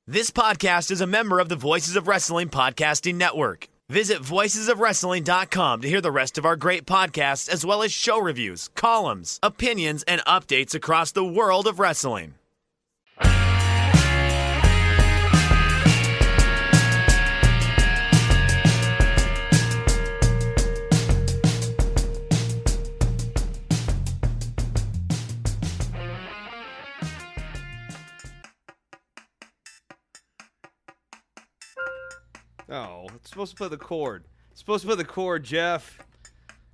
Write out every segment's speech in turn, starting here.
This podcast is a member of the Voices of Wrestling Podcasting Network. Visit voicesofwrestling.com to hear the rest of our great podcasts, as well as show reviews, columns, opinions, and updates across the world of wrestling. Oh, it's supposed to play the chord. It's supposed to play the chord, Jeff.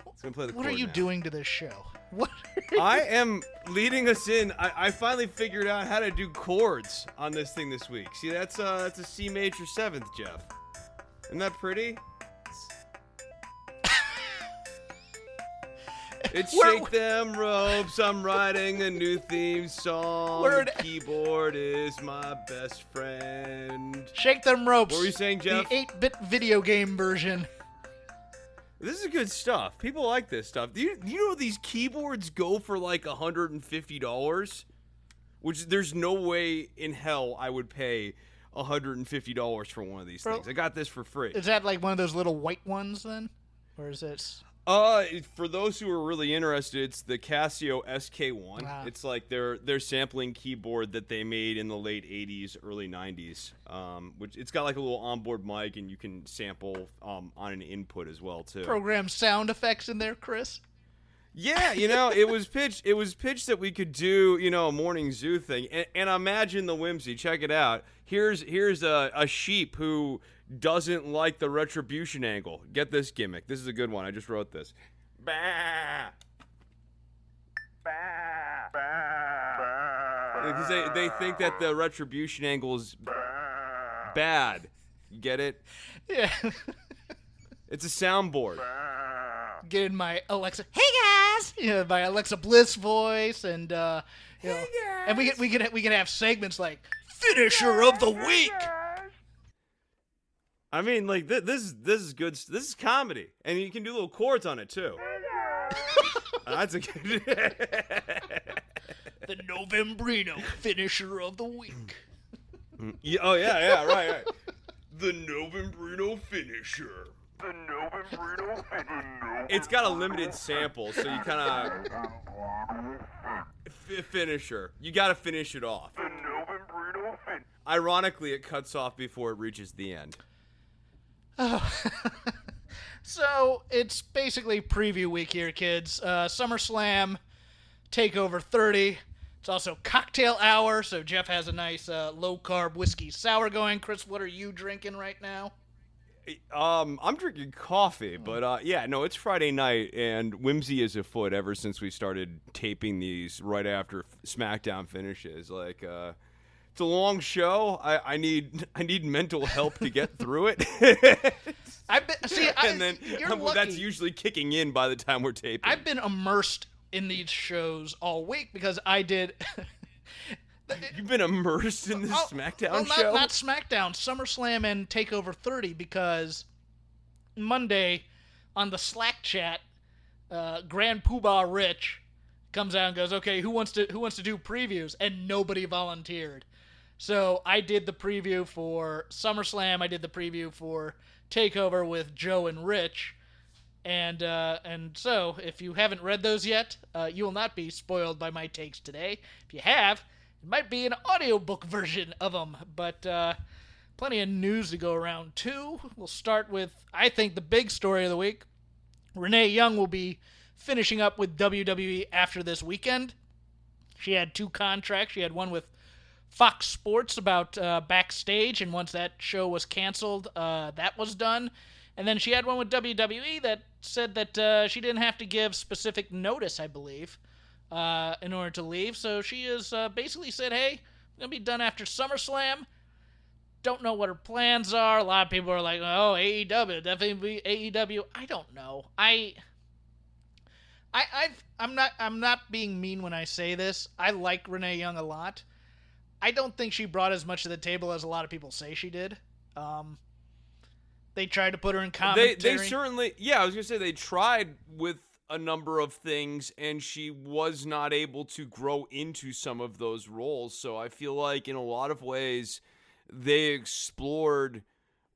It's gonna play the What chord are you now. doing to this show? What? I am leading us in. I finally figured out how to do chords on this thing this week. See, that's a C major 7th, Jeff. Isn't that pretty? It's Shake Them Ropes, I'm writing a new theme song. The keyboard is my best friend. Shake Them Ropes. What were you saying, Jeff? The 8-bit video game version. This is good stuff. People like this stuff. Do you know these keyboards go for like $150? Which there's no way in hell I would pay $150 for one of these things. I got this for free. Is that like one of those little white ones then? Or is it... For those who are really interested, it's the Casio SK1. Wow. It's like their sampling keyboard that they made in the late 80s, early 90s. Which it's got like a little onboard mic, and you can sample on an input as well too. Program sound effects in there, Chris? Yeah, it was pitched that we could do, a Morning Zoo thing. And imagine the whimsy. Check it out. Here's a sheep who doesn't like the retribution angle. Get this gimmick. This is a good one. I just wrote this. Bah. Bah. Bah. Because they think that the retribution angle is bad. You get it? Yeah. It's a soundboard. Get in my Alexa. Hey guys! My Alexa Bliss voice, and hey guys. And we can have segments like finisher of the week. I mean, like this is good. This is comedy, and you can do little chords on it too. That's a good. The Novembrino finisher of the week. Yeah, oh yeah, right. The Novembrino finisher. The Novembrino finisher. It's got a limited sample, so you kind of finisher. You got to finish it off. The Novembrino finisher. Ironically, it cuts off before it reaches the end. Oh. So it's basically preview week here, kids. SummerSlam, Takeover 30. It's also cocktail hour, so Jeff has a nice low-carb whiskey sour going. Chris, what are you drinking right now? I'm drinking coffee, but it's Friday night, and whimsy is afoot ever since we started taping these right after SmackDown finishes. Like, it's a long show. I need mental help to get through it. That's usually kicking in by the time we're taping. I've been immersed in these shows all week because I did. You've been immersed in this SmackDown show? Not SmackDown, SummerSlam and Takeover 30, because Monday on the Slack chat, Grand Poobah Rich comes out and goes, "Okay, who wants to do previews?" And nobody volunteered. So I did the preview for SummerSlam. I did the preview for Takeover with Joe and Rich. And so if you haven't read those yet, you will not be spoiled by my takes today. If you have, it might be an audiobook version of them, but plenty of news to go around, too. We'll start with, I think, the big story of the week. Renee Young will be finishing up with WWE after this weekend. She had 2 contracts. She had one with Fox Sports about backstage, and once that show was canceled, that was done. And then she had one with WWE that said that she didn't have to give specific notice, I believe, in order to leave. So she has basically said, hey, I'm going to be done after SummerSlam. Don't know what her plans are. A lot of people are like, oh, AEW, definitely AEW. I don't know. I'm not being mean when I say this. I like Renee Young a lot. I don't think she brought as much to the table as a lot of people say she did. They tried to put her in commentary. They certainly, I was going to say they tried with a number of things, and she was not able to grow into some of those roles. So I feel like in a lot of ways, they explored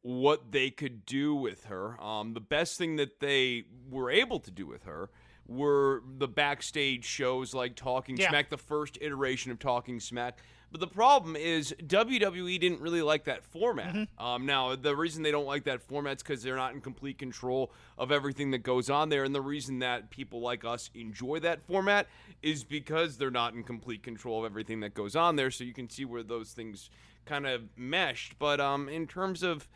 what they could do with her. The best thing that they were able to do with her were the backstage shows like Talking Smack, the first iteration of Talking Smack. But the problem is WWE didn't really like that format. Now, the reason they don't like that format is because they're not in complete control of everything that goes on there. And the reason that people like us enjoy that format is because they're not in complete control of everything that goes on there. So you can see where those things kind of meshed. But in terms of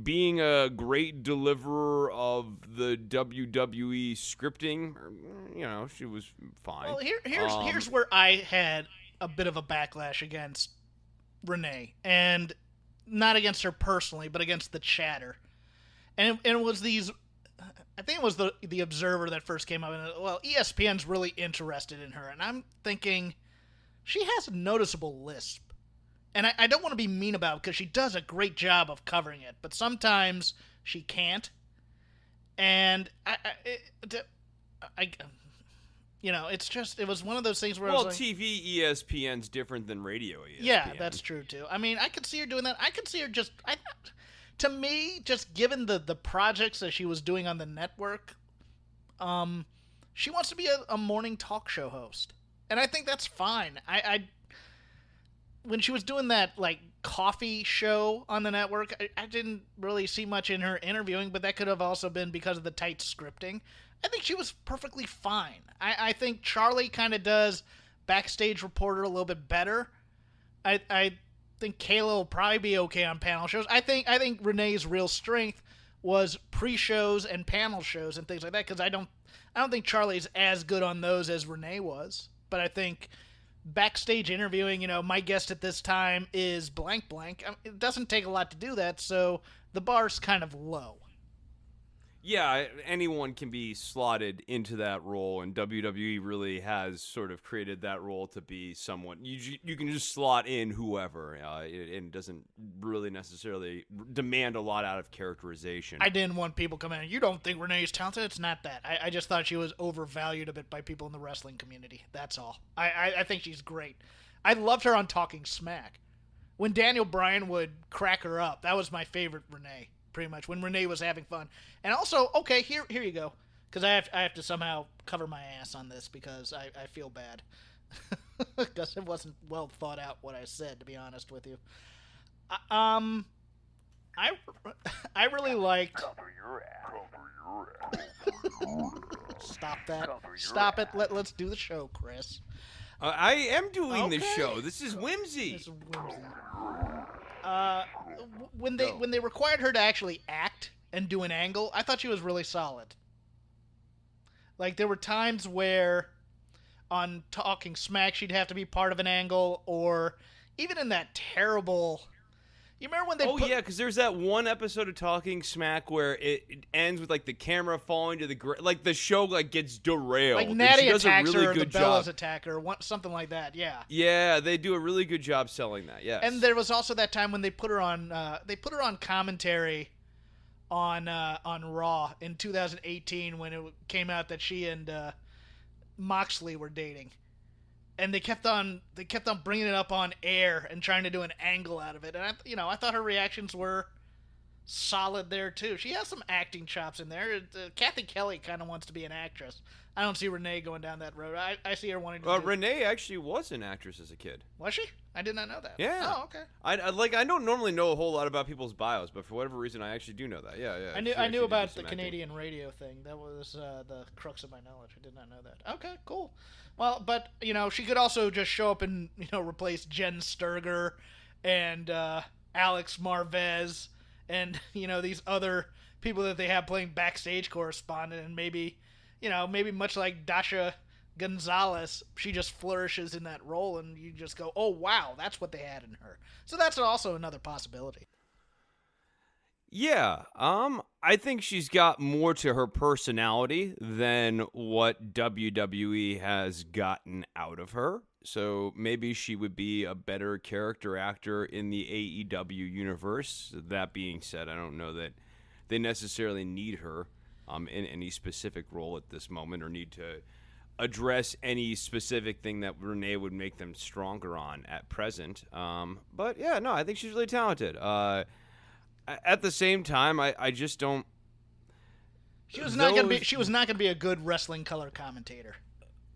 being a great deliverer of the WWE scripting, she was fine. Well, here's where I had a bit of a backlash against Renee, and not against her personally, but against the chatter. And it was these, I think it was the Observer that first came up, and well, ESPN's really interested in her, and I'm thinking she has a noticeable lisp. And I don't want to be mean about it because she does a great job of covering it, but sometimes she can't. And it was one of those things where I was like, TV ESPN's different than radio ESPN. Yeah, that's true too. I mean, I could see her doing that. I could see her to me, just given the projects that she was doing on the network, she wants to be a morning talk show host, and I think that's fine. When she was doing that like coffee show on the network, I didn't really see much in her interviewing, but that could have also been because of the tight scripting. I think she was perfectly fine. I think Charlie kind of does backstage reporter a little bit better. I think Kayla will probably be okay on panel shows. I think Renee's real strength was pre-shows and panel shows and things like that, because I don't think Charlie's as good on those as Renee was. But I think backstage interviewing, my guest at this time is blank blank. It doesn't take a lot to do that, so the bar's kind of low. Yeah, anyone can be slotted into that role, and WWE really has sort of created that role to be someone you can just slot in whoever, and doesn't really necessarily demand a lot out of characterization. I didn't want people coming in. You don't think Renee's talented? It's not that. I just thought she was overvalued a bit by people in the wrestling community. That's all. I think she's great. I loved her on Talking Smack. When Daniel Bryan would crack her up, that was my favorite Renee. Pretty much when Renee was having fun. And also, okay, here you go, because I have to somehow cover my ass on this because I feel bad because it wasn't well thought out what I said, to be honest with you. I really liked. Cover your ass. Stop that! Stop it! Let's do the show, Chris. I am doing the show. This is whimsy. This is whimsy. When they required her to actually act and do an angle, I thought she was really solid. Like, there were times where on Talking Smack she'd have to be part of an angle, or even in that terrible... You remember when they yeah, because there's that one episode of Talking Smack where it ends with, like, the camera falling to the ground. Like, the show, like, gets derailed. Like, Natty attacks really her, or the Bellas job. attack her, something like that, yeah. Yeah, they do a really good job selling that, yes. And there was also that time when they put her on commentary on Raw in 2018 when it came out that she and Moxley were dating. And they kept on bringing it up on air and trying to do an angle out of it. And I thought her reactions were solid there too. She has some acting chops in there. Kathy Kelly kind of wants to be an actress. I don't see Renee going down that road. I see her wanting to. Renee actually was an actress as a kid. Was she? I did not know that. Yeah. Oh, okay. I don't normally know a whole lot about people's bios, but for whatever reason, I actually do know that. Yeah. I knew about the Canadian radio thing. That was the crux of my knowledge. I did not know that. Okay, cool. Well, but she could also just show up and replace Jen Sturger and Alex Marvez and these other people that they have playing backstage correspondent, and maybe much like Dasha Gonzalez, she just flourishes in that role, and you just go, oh wow, that's what they had in her. So that's also another possibility. Yeah, I think she's got more to her personality than what WWE has gotten out of her. So maybe she would be a better character actor in the AEW universe. That being said, I don't know that they necessarily need her in any specific role at this moment, or need to address any specific thing that Renee would make them stronger on at present. But yeah, no, I think she's really talented. At the same time, I just don't. She was not gonna be a good wrestling color commentator.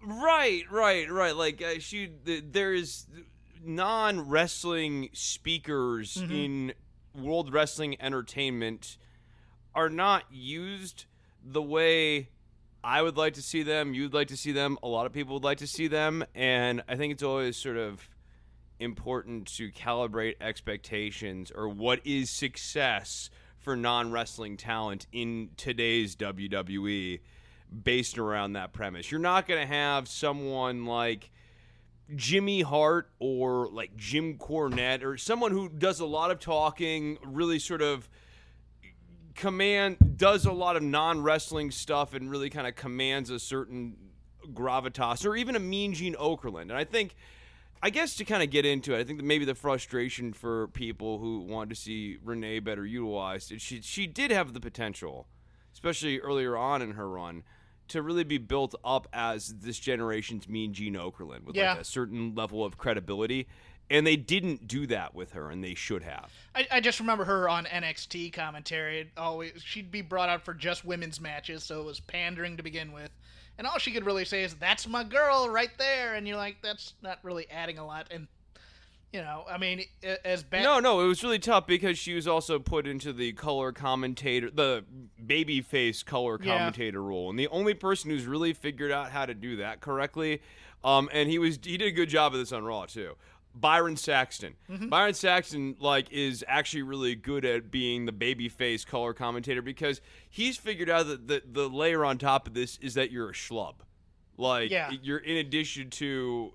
Right. Like there's non-wrestling speakers in World Wrestling Entertainment are not used the way I would like to see them, you'd like to see them, a lot of people would like to see them, and I think it's always sort of important to calibrate expectations or what is success for non-wrestling talent in today's WWE based around that premise. You're not going to have someone like Jimmy Hart or like Jim Cornette or someone who does a lot of talking, really sort of does a lot of non-wrestling stuff and really kind of commands a certain gravitas, or even a Mean Gene Okerlund. And I guess to kind of get into it, I think that maybe the frustration for people who want to see Renee better utilized is she did have the potential, especially earlier on in her run, to really be built up as this generation's Mean Gene Okerlund with like a certain level of credibility. And they didn't do that with her, and they should have. I just remember her on NXT commentary. She'd be brought out for just women's matches, so it was pandering to begin with. And all she could really say is, "That's my girl right there." And you're like, that's not really adding a lot. And, I mean, as bad... No, it was really tough because she was also put into the the babyface color commentator role. And the only person who's really figured out how to do that correctly, and he did a good job of this on Raw, too, Byron Saxton. Byron Saxton is actually really good at being the babyface color commentator because he's figured out that the layer on top of this is that you're a schlub. You're in addition to,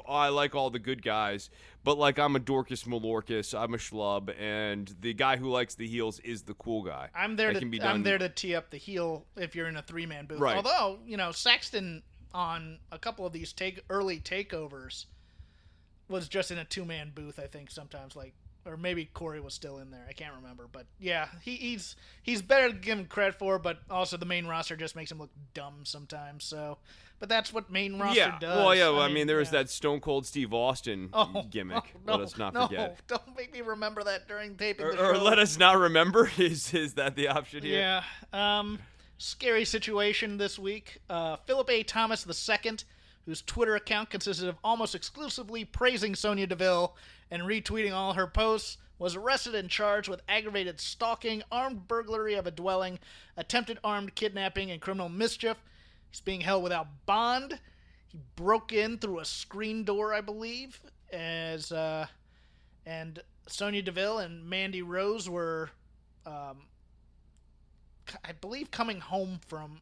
I like all the good guys, but I'm a Dorcas Malorcas, I'm a schlub, and the guy who likes the heels is the cool guy. I'm there to tee up the heel if you're in a three-man booth. Right. Although, Saxton on a couple of these early takeovers was just in a two-man booth, I think, sometimes, or maybe Corey was still in there. I can't remember, but yeah, he's better to give him credit for, but also the main roster just makes him look dumb sometimes. So, but that's what main roster does. Well, yeah. I mean, there was that Stone Cold Steve Austin gimmick. No, let us not forget. Don't make me remember that during taping the show. Or let us not remember. Is that the option here? Yeah. Scary situation this week. Philip A. Thomas II, whose Twitter account consisted of almost exclusively praising Sonya Deville and retweeting all her posts, was arrested and charged with aggravated stalking, armed burglary of a dwelling, attempted armed kidnapping, and criminal mischief. He's being held without bond. He broke in through a screen door, I believe, and Sonya Deville and Mandy Rose were, I believe, coming home from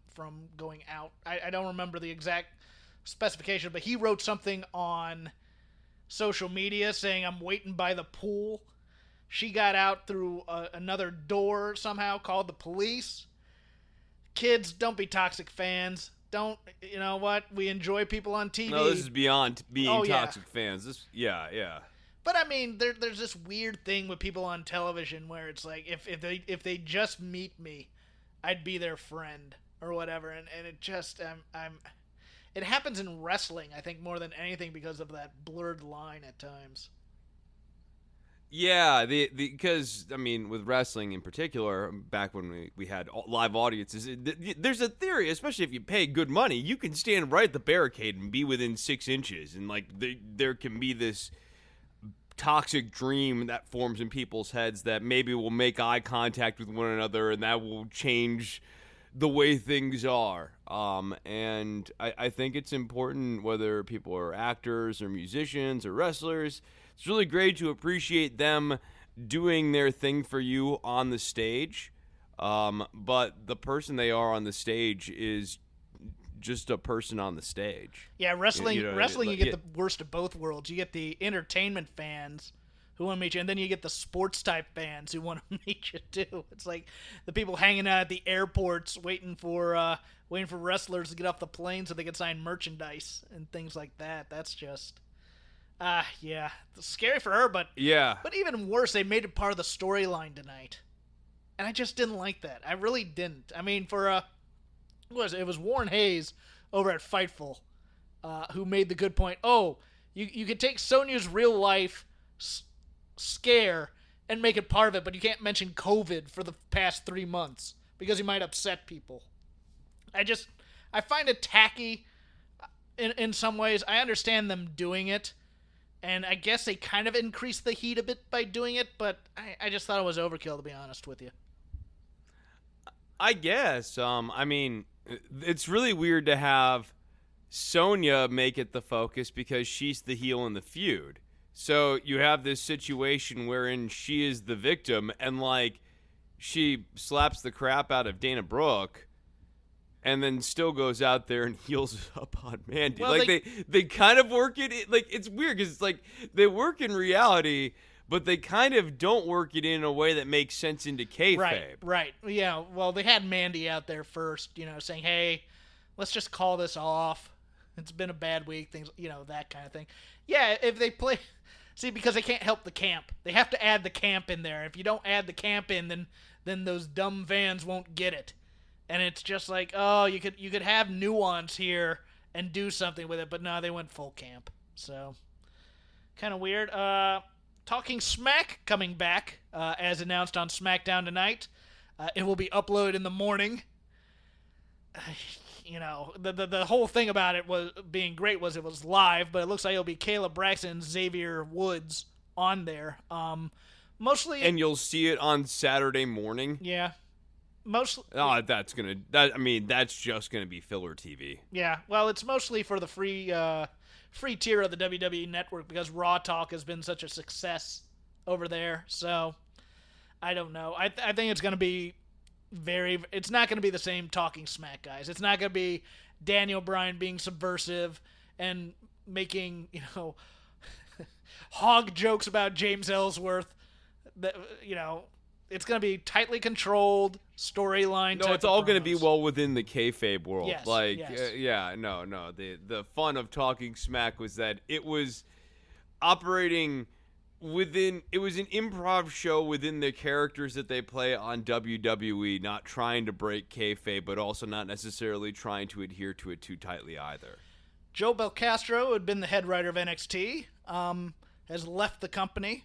going out. I don't remember the exact specification, but he wrote something on social media saying, "I'm waiting by the pool." She got out through another door somehow, called the police. Kids, don't be toxic fans. Don't, you know what? We enjoy people on TV. No, this is beyond being toxic fans. Yeah. But I mean, there's this weird thing with people on television where it's like, if they just meet me, I'd be their friend or whatever, and it just it happens in wrestling, I think, more than anything because of that blurred line at times. Yeah, because, I mean, with wrestling in particular, back when we had live audiences, there's a theory, especially if you pay good money, you can stand right at the barricade and be within 6 inches, and there can be this toxic dream that forms in people's heads that maybe we'll make eye contact with one another and that will change the way things are. And I think it's important, whether people are actors or musicians or wrestlers, it's really great to appreciate them doing their thing for you on the stage. But the person they are on the stage is just a person on the stage. Yeah, wrestling, you get the worst of both worlds. You get the entertainment fans who want to meet you, and then you get the sports type fans who want to meet you too. It's like the people hanging out at the airports waiting for wrestlers to get off the plane so they can sign merchandise and things like that. That's just it's scary for her, but even worse, they made it part of the storyline tonight, and I just didn't like that. I really didn't. I mean, it was Warren Hayes over at Fightful who made the good point. Oh, you could take Sonya's real life scare and make it part of it, but you can't mention COVID for the past 3 months because you might upset people. I find it tacky in some ways. I understand them doing it, and I guess they kind of increased the heat a bit by doing it, but I just thought it was overkill, to be honest with you. I guess. I mean, it's really weird to have Sonya make it the focus because she's the heel in the feud. So you have this situation wherein she is the victim, and like she slaps the crap out of Dana Brooke and then still goes out there and heals up on Mandy. Well, like they kind of work it, like it's weird because it's like they work in reality, but they kind of don't work it in a way that makes sense into kayfabe. Right. Yeah, well, they had Mandy out there first, saying, hey, let's just call this off. It's been a bad week, things, that kind of thing. Yeah, if they play... See, because they can't help the camp. They have to add the camp in there. If you don't add the camp in, then those dumb fans won't get it. And it's just like, oh, you could have nuance here and do something with it, but no, they went full camp. So, kind of weird. Talking Smack coming back, as announced on SmackDown tonight. It will be uploaded in the morning. The whole thing about it was being great was it was live, but it looks like it'll be Caleb Braxton and Xavier Woods on there. Mostly, and you'll see it on Saturday morning. Yeah, mostly. Oh, that's just gonna be filler TV. Yeah, well, it's mostly for the free tier of the WWE Network because Raw Talk has been such a success over there. So I don't know. I think it's gonna be. It's not going to be the same Talking Smack guys. It's not going to be Daniel Bryan being subversive and making, hog jokes about James Ellsworth. It's going to be tightly controlled storyline. No, it's all going to be well within the kayfabe world. Yes, yes. No. The fun of Talking Smack was that it was operating it was an improv show within the characters that they play on WWE, not trying to break kayfabe, but also not necessarily trying to adhere to it too tightly either. Joe Belcastro, who had been the head writer of NXT, has left the company.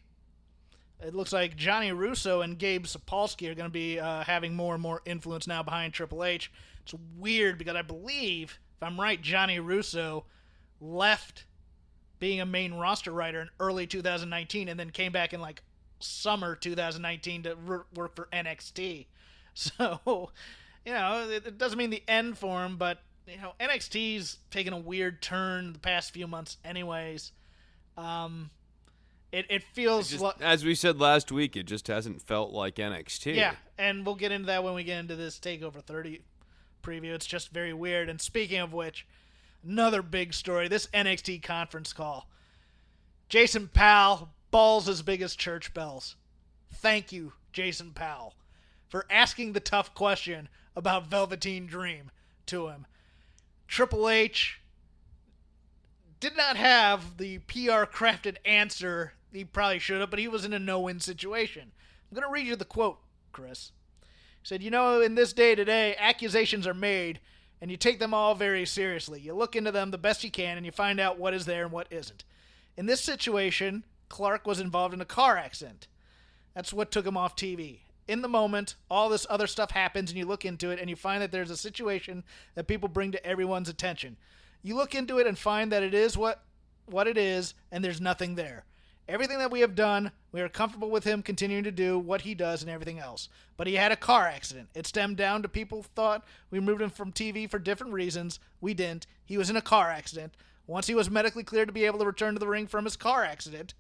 It looks like Johnny Russo and Gabe Sapolsky are going to be having more and more influence now behind Triple H. It's weird because I believe, if I'm right, Johnny Russo left being a main roster writer in early 2019 and then came back in like summer 2019 to work for NXT. So, it doesn't mean the end for him, but, NXT's taken a weird turn the past few months anyways. It feels like... As we said last week, it just hasn't felt like NXT. Yeah, and we'll get into that when we get into this TakeOver 30 preview. It's just very weird. And speaking of which... Another big story, this NXT conference call. Jason Powell, balls as big as church bells. Thank you, Jason Powell, for asking the tough question about Velveteen Dream to him. Triple H did not have the PR-crafted answer he probably should have, but he was in a no-win situation. I'm going to read you the quote, Chris. He said, in this day today, accusations are made, and you take them all very seriously. You look into them the best you can, and you find out what is there and what isn't. In this situation, Clark was involved in a car accident. That's what took him off TV. In the moment, all this other stuff happens, and you look into it, and you find that there's a situation that people bring to everyone's attention. You look into it and find that it is what it is, and there's nothing there. Everything that we have done, we are comfortable with him continuing to do what he does and everything else. But he had a car accident. It stemmed down to people thought we moved him from TV for different reasons. We didn't. He was in a car accident. Once he was medically cleared to be able to return to the ring from his car accident.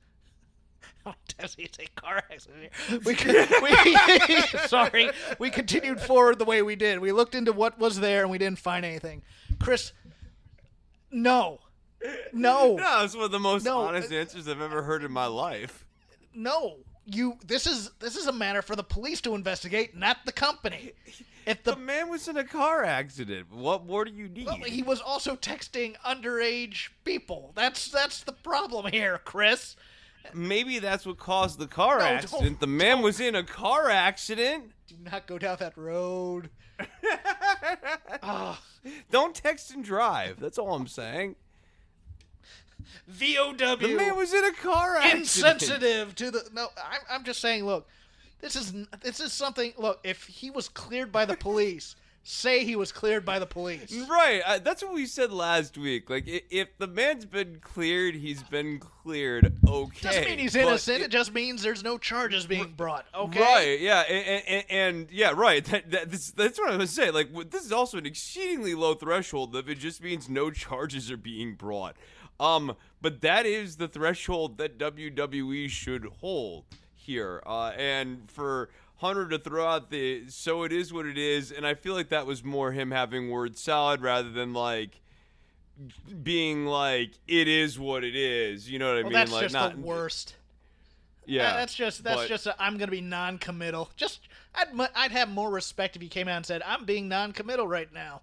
Does he say car accident here? Sorry. We continued forward the way we did. We looked into what was there and we didn't find anything. Chris, no. No, it's one of the most honest answers I've ever heard in my life. No, This is a matter for the police to investigate, not the company. If the man was in a car accident, what more do you need? Well, he was also texting underage people. That's the problem here, Chris. Maybe that's what caused the car accident. The man was in a car accident. Do not go down that road. Don't text and drive. That's all I'm saying. VOW. The man was in a car accident. Insensitive to the. No, I'm just saying. Look, this is something. Look, if he was cleared by the police, say he was cleared by the police. Right. That's what we said last week. Like, if the man's been cleared, he's been cleared. Okay. Doesn't mean he's innocent. It just means there's no charges being brought. Okay. Right. Yeah. And yeah. Right. That's what I was saying. Like, this is also an exceedingly low threshold. If it just means no charges are being brought. But that is the threshold that WWE should hold here. And for Hunter to throw out the "so it is what it is," and I feel like that was more him having word salad rather than like being like "it is what it is." You know what I mean? That's like, just the worst. Yeah, that's just I'm gonna be non-committal. Just I'd have more respect if he came out and said, "I'm being non-committal right now."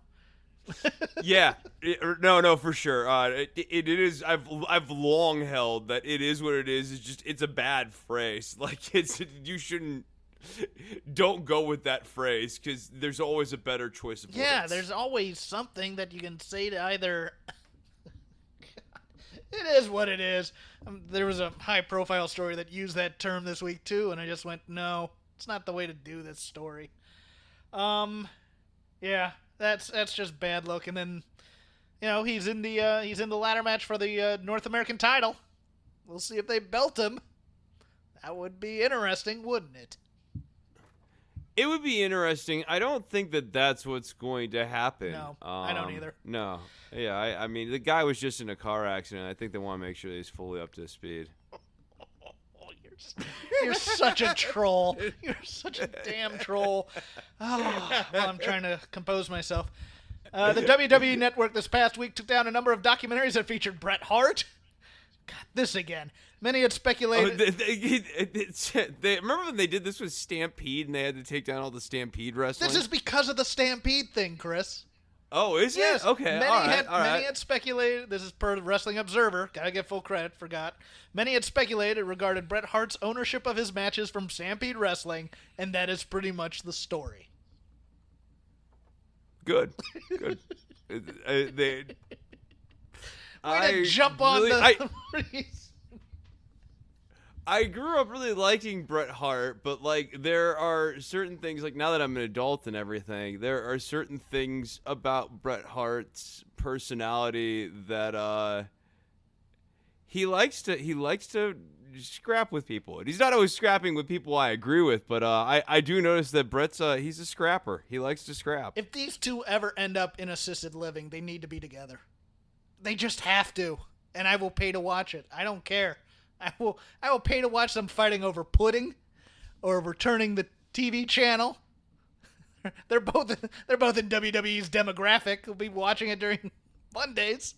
Yeah, no, for sure. It is. I've long held that "it is what it is." It's a bad phrase. Like you shouldn't. Don't go with that phrase because there's always a better choice of words. Yeah, there's always something that you can say to either. It is what it is. There was a high-profile story that used that term this week too, and I just went, no, it's not the way to do this story. Yeah, that's just bad luck. And then, he's in the ladder match for the North American title. We'll see if they belt him. That would be interesting, wouldn't it? It would be interesting. I don't think that that's what's going to happen. No, I don't either. No. Yeah, I mean, the guy was just in a car accident. I think they want to make sure that he's fully up to speed. You're such a troll. You're such a damn troll. Oh, well, I'm trying to compose myself. The WWE Network this past week took down a number of documentaries that featured Bret Hart. God, this again. Many had speculated. They remember when they did this with Stampede and they had to take down all the Stampede wrestling? This is because of the Stampede thing, Chris. Oh, is yes. it? Okay. Many had speculated. This is per Wrestling Observer. Gotta get full credit. Forgot. Many had speculated regarding Bret Hart's ownership of his matches from Stampede Wrestling, and that is pretty much the story. Good. Way to jump on the. I grew up really liking Bret Hart, but like there are certain things, like now that I'm an adult and everything, there are certain things about Bret Hart's personality that he likes to scrap with people. And he's not always scrapping with people I agree with, but I do notice that Bret's he's a scrapper. He likes to scrap. If these two ever end up in assisted living, they need to be together. They just have to, and I will pay to watch it. I don't care. I will pay to watch them fighting over pudding, or returning the TV channel. They're both in WWE's demographic. We'll be watching it during Mondays.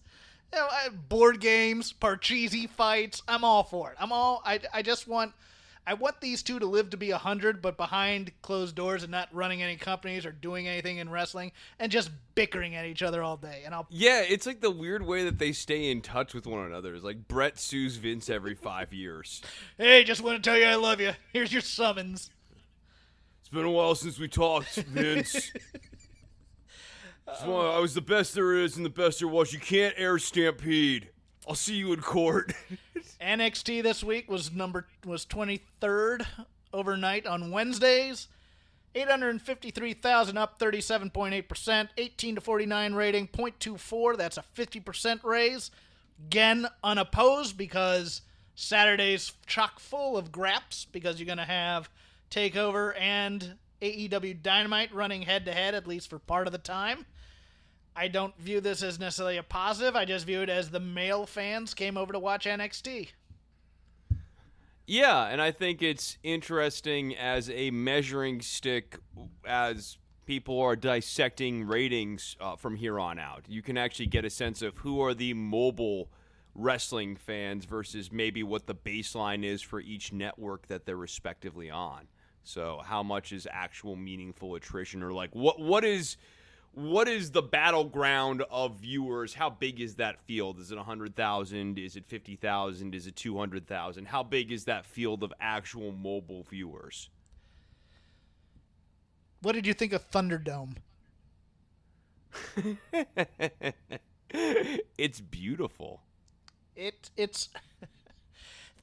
Board games, Parcheesi fights. I'm all for it. I want these two to live to be 100, but behind closed doors and not running any companies or doing anything in wrestling and just bickering at each other all day. Yeah, it's like the weird way that they stay in touch with one another. It's like Brett sues Vince every 5 years. Hey, just want to tell you I love you. Here's your summons. It's been a while since we talked, Vince. I was the best there is and the best there was. You can't air Stampede. I'll see you in court. NXT this week was 23rd overnight on Wednesdays. 853,000 up 37.8%. 18 to 49 rating, 0.24. That's a 50% raise. Again, unopposed because Saturday's chock full of graps because you're going to have TakeOver and AEW Dynamite running head-to-head, at least for part of the time. I don't view this as necessarily a positive. I just view it as the male fans came over to watch NXT. Yeah, and I think it's interesting as a measuring stick as people are dissecting ratings from here on out. You can actually get a sense of who are the mobile wrestling fans versus maybe what the baseline is for each network that they're respectively on. So how much is actual meaningful attrition, or like what is the battleground of viewers? How big is that field? Is it 100,000? Is it 50,000? Is it 200,000? How big is that field of actual mobile viewers? What did you think of Thunderdome? It's beautiful. It's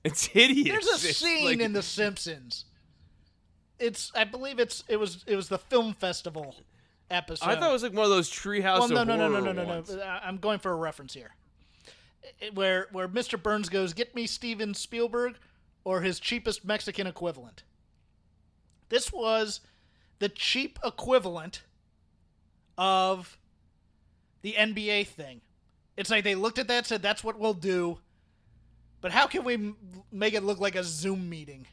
It's hideous. there's a It's scene like- in The Simpsons. I believe it was the film festival episode. I thought it was like one of those Treehouse Well, of no, Horror no. ones. I'm going for a reference here. Where Mr. Burns goes, get me Steven Spielberg or his cheapest Mexican equivalent. This was the cheap equivalent of the NBA thing. It's like they looked at that and said, that's what we'll do. But how can we make it look like a Zoom meeting?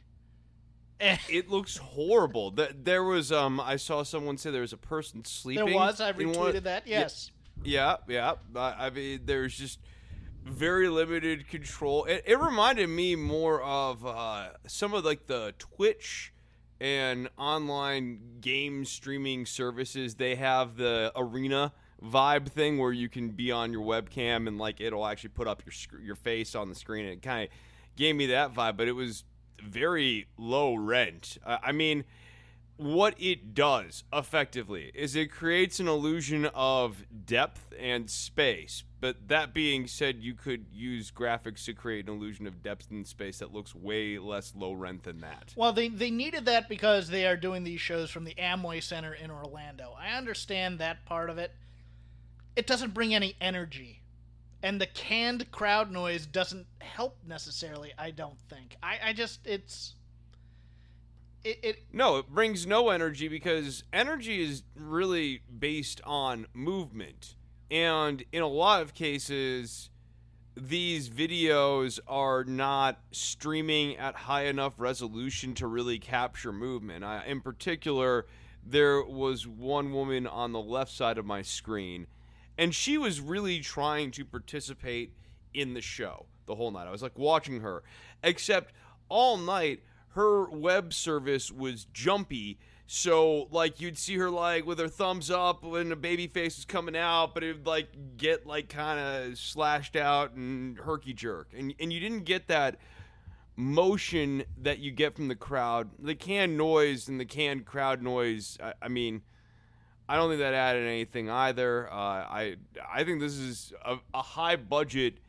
It looks horrible. There was I saw someone say there was a person sleeping. There was. I in retweeted that. Yes. Yeah. I mean, there's just very limited control. It reminded me more of some of like the Twitch and online game streaming services. They have the arena vibe thing where you can be on your webcam and like it'll actually put up your face on the screen. It kind of gave me that vibe, but it was very low rent. I mean, what it does effectively is it creates an illusion of depth and space. But that being said, you could use graphics to create an illusion of depth and space that looks way less low rent than that. Well, they needed that because they are doing these shows from the Amway Center in Orlando. I understand that part of it. It doesn't bring any energy. And the canned crowd noise doesn't help necessarily, I don't think. No, it brings no energy because energy is really based on movement. And in a lot of cases, these videos are not streaming at high enough resolution to really capture movement. In particular, there was one woman on the left side of my screen, and she was really trying to participate in the show the whole night. I was like watching her, except all night her web service was jumpy. So like you'd see her like with her thumbs up when the baby face was coming out, but it would like get like kind of slashed out and herky jerk. And you didn't get that motion that you get from the crowd. The canned noise and the canned crowd noise, I mean, I don't think that added anything either. I think this is a high budget,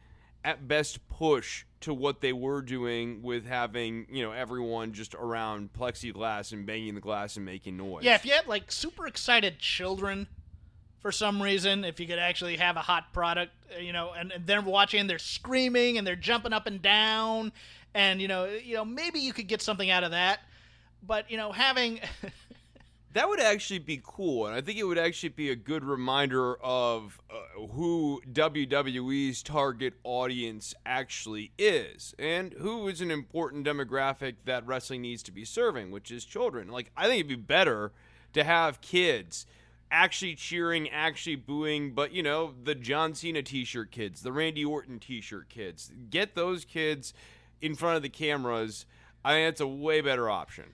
at best, push to what they were doing with having, everyone just around plexiglass and banging the glass and making noise. Yeah, if you had like super excited children for some reason, if you could actually have a hot product, and they're watching, they're screaming and they're jumping up and down, and maybe you could get something out of that. But having that would actually be cool, and I think it would actually be a good reminder of who WWE's target audience actually is, and who is an important demographic that wrestling needs to be serving, which is children. Like, I think it'd be better to have kids actually cheering, actually booing, but, the John Cena t-shirt kids, the Randy Orton t-shirt kids. Get those kids in front of the cameras. I think that's a way better option.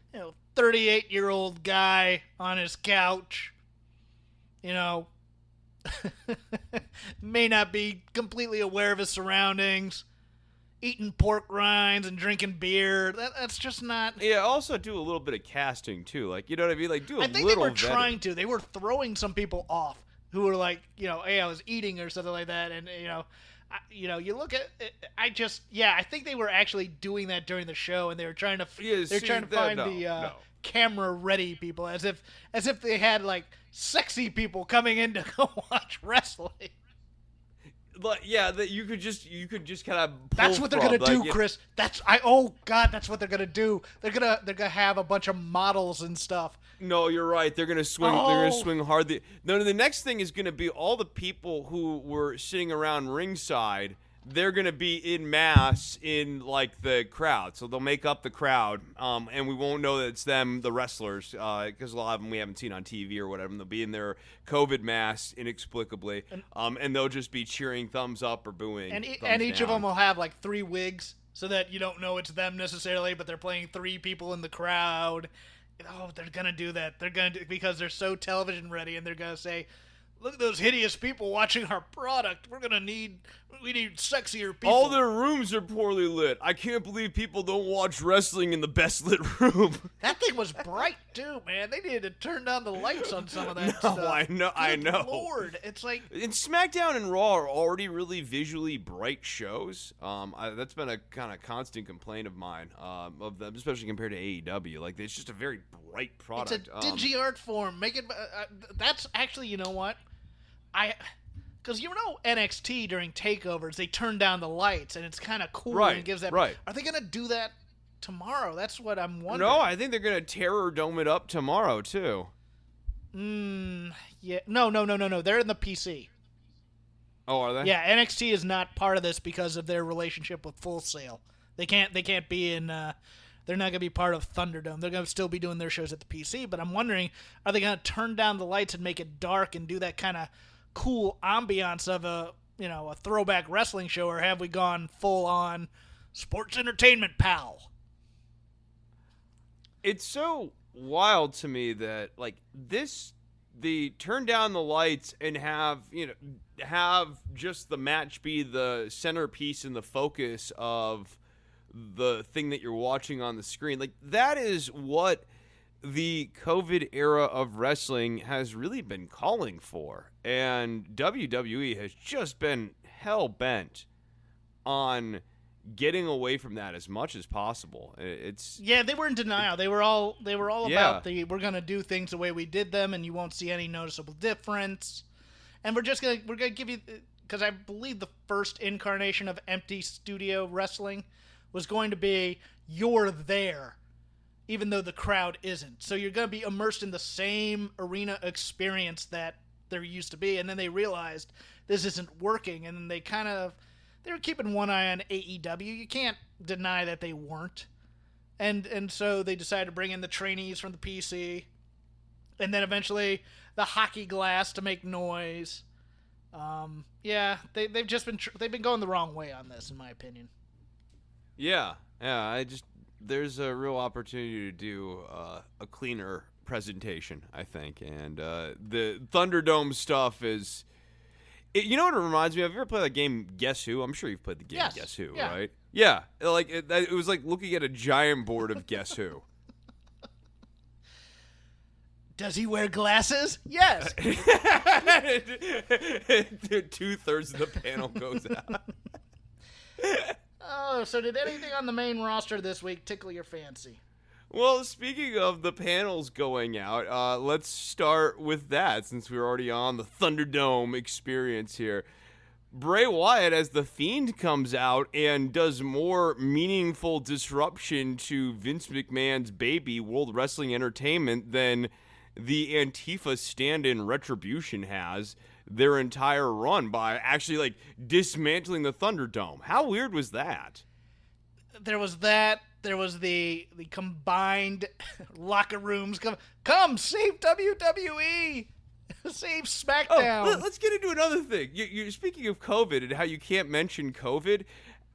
38-year-old guy on his couch, may not be completely aware of his surroundings, eating pork rinds and drinking beer. That's just not... Yeah, also do a little bit of casting, too. Like, you know what I mean? Like, do a little I think they were vetting. trying to. They were throwing some people off who were like, hey, I was eating or something like that, and, you look at it, I think they were actually doing that during the show, and they were trying to find the camera ready people, as if they had like sexy people coming in to go watch wrestling. But yeah, that you could just kind of. That's what they're gonna do, Chris. That's what they're gonna do. They're gonna have a bunch of models and stuff. No, you're right. They're gonna swing. Oh. They're gonna swing hard. The next thing is gonna be all the people who were sitting around ringside. They're gonna be in mass in like the crowd, so they'll make up the crowd, and we won't know that it's them, the wrestlers, because a lot of them we haven't seen on TV or whatever. And they'll be in their COVID masks inexplicably, and they'll just be cheering thumbs up or booing. And each of them will have like 3 wigs, so that you don't know it's them necessarily, but they're playing 3 people in the crowd. Oh, they're gonna do that. They're gonna do, because they're so television ready, and they're gonna say, look at those hideous people watching our product. We need sexier people. All their rooms are poorly lit. I can't believe people don't watch wrestling in the best lit room. That thing was bright too, man. They needed to turn down the lights on some of that stuff. I know. Good Lord, it's like And SmackDown and Raw are already really visually bright shows. That's been a kind of constant complaint of mine, of them, especially compared to AEW. Like, it's just a very bright product. it's a dingy art form. Make it. That's actually, you know what, because NXT during takeovers they turn down the lights and it's kind of cool and gives that. Right. Are they gonna do that tomorrow? That's what I'm wondering. No, I think they're gonna terror dome it up tomorrow too. Yeah. No. They're in the PC. Oh, are they? Yeah, NXT is not part of this because of their relationship with Full Sail. They can't be in. They're not gonna be part of Thunderdome. They're gonna still be doing their shows at the PC. But I'm wondering, are they gonna turn down the lights and make it dark and do that kind of cool ambiance of a throwback wrestling show, or have we gone full on sports entertainment, pal? It's so wild to me that the turn down the lights and have just the match be the centerpiece and the focus of the thing that you're watching on the screen. Like, that is what the COVID era of wrestling has really been calling for. And WWE has just been hell-bent on getting away from that as much as possible. They were in denial. They were all about we're gonna do things the way we did them, and you won't see any noticeable difference. And we're gonna give you, because I believe the first incarnation of empty studio wrestling was going to be you're there, even though the crowd isn't. So you're gonna be immersed in the same arena experience that there used to be. And then they realized this isn't working, and then they were keeping one eye on AEW. You can't deny that they weren't. And so they decided to bring in the trainees from the PC. And then eventually the hockey glass to make noise. They've been going the wrong way on this, in my opinion. Yeah. There's a real opportunity to do a cleaner presentation, I think. And the Thunderdome stuff is... You know what it reminds me of? Have you ever played that game Guess Who? I'm sure you've played the game Guess Who, right? Yeah. Like it was like looking at a giant board of Guess Who. Does he wear glasses? Yes. 2/3 of the panel goes out. Oh, so did anything on the main roster this week tickle your fancy? Well, speaking of the panels going out, let's start with that since we're already on the Thunderdome experience here. Bray Wyatt as The Fiend comes out and does more meaningful disruption to Vince McMahon's baby, World Wrestling Entertainment, than the Antifa stand-in Retribution has their entire run by actually, dismantling the Thunderdome. How weird was that? There was that. There was the combined locker rooms. Come save WWE, save SmackDown. Let's get into another thing. You're speaking of COVID and how you can't mention COVID.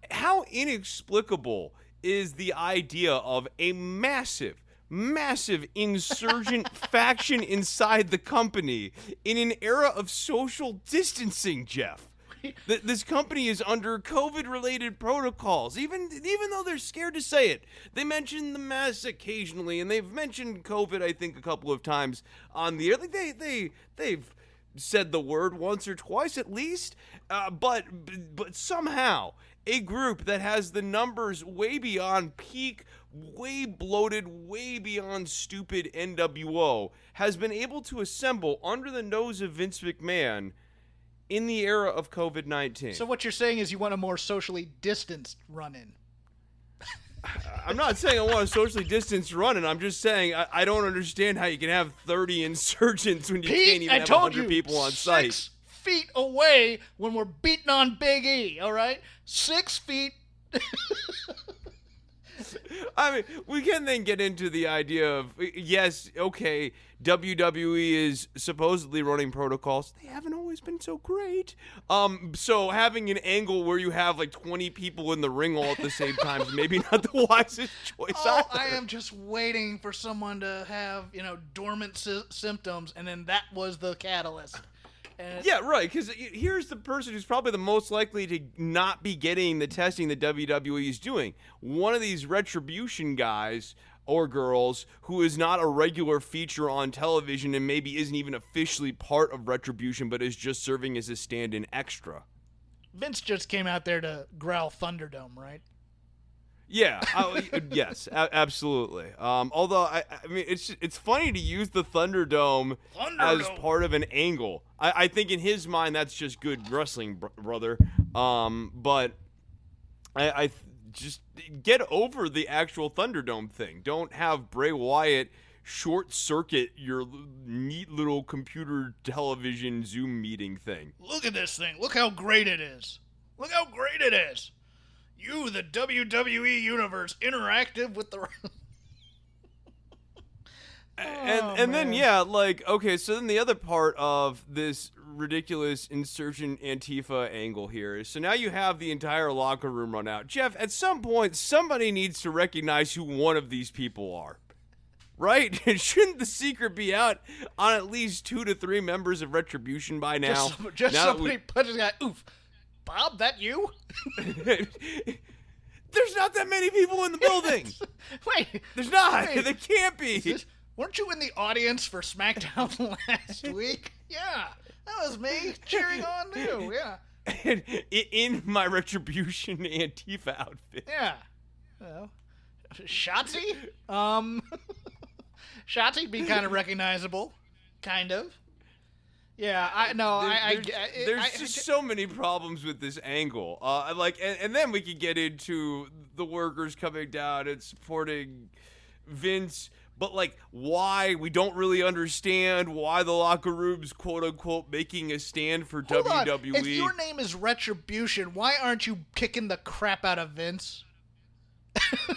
How inexplicable is the idea of a massive insurgent faction inside the company in an era of social distancing, Jeff? This company is under COVID-related protocols, even though they're scared to say it. They mention the masks occasionally, and they've mentioned COVID, I think, a couple of times on the air. Like they've said the word once or twice at least, but somehow a group that has the numbers way beyond peak, way bloated, way beyond stupid NWO has been able to assemble under the nose of Vince McMahon in the era of COVID-19. So what you're saying is you want a more socially distanced run-in. I'm not saying I want a socially distanced run-in. I'm just saying I don't understand how you can have 30 insurgents when you can't even have 100 people on site. 6 feet away when we're beating on Big E, all right? 6 feet. I mean, we can then get into the idea of, yes, okay, WWE is supposedly running protocols. They haven't always been so great. So having an angle where you have 20 people in the ring all at the same time is maybe not the wisest choice either. I am just waiting for someone to have, dormant symptoms, and then that was the catalyst. Yeah, right, because here's the person who's probably the most likely to not be getting the testing that WWE is doing. One of these Retribution guys or girls who is not a regular feature on television and maybe isn't even officially part of Retribution but is just serving as a stand-in extra. Vince just came out there to growl Thunderdome, right? Yeah, yes, absolutely. Although I mean, it's funny to use the Thunderdome as part of an angle. I think in his mind that's just good wrestling, brother. But I just get over the actual Thunderdome thing. Don't have Bray Wyatt short circuit your neat little computer television Zoom meeting thing. Look at this thing. Look how great it is. Look how great it is. You, the WWE Universe, interactive with the... and then, yeah, like, okay, so then the other part of this ridiculous insurgent Antifa angle here is, so now you have the entire locker room run out. Jeff, at some point, somebody needs to recognize who one of these people are. Right? And shouldn't the secret be out on at least 2 to 3 members of Retribution by now? Just somebody punches a guy, oof. Bob, that you? There's not that many people in the building. Wait. There's not. Wait. There can't be. Weren't you in the audience for SmackDown last week? Yeah. That was me cheering on you. Yeah. In my Retribution Antifa outfit. Yeah. Well, Shotzi? Shotzi'd be kind of recognizable. Kind of. Yeah, there's just so many problems with this angle. And then we could get into the workers coming down and supporting Vince, but like, why? We don't really understand why the locker room's quote unquote making a stand for Hold WWE. On. If your name is Retribution, why aren't you kicking the crap out of Vince?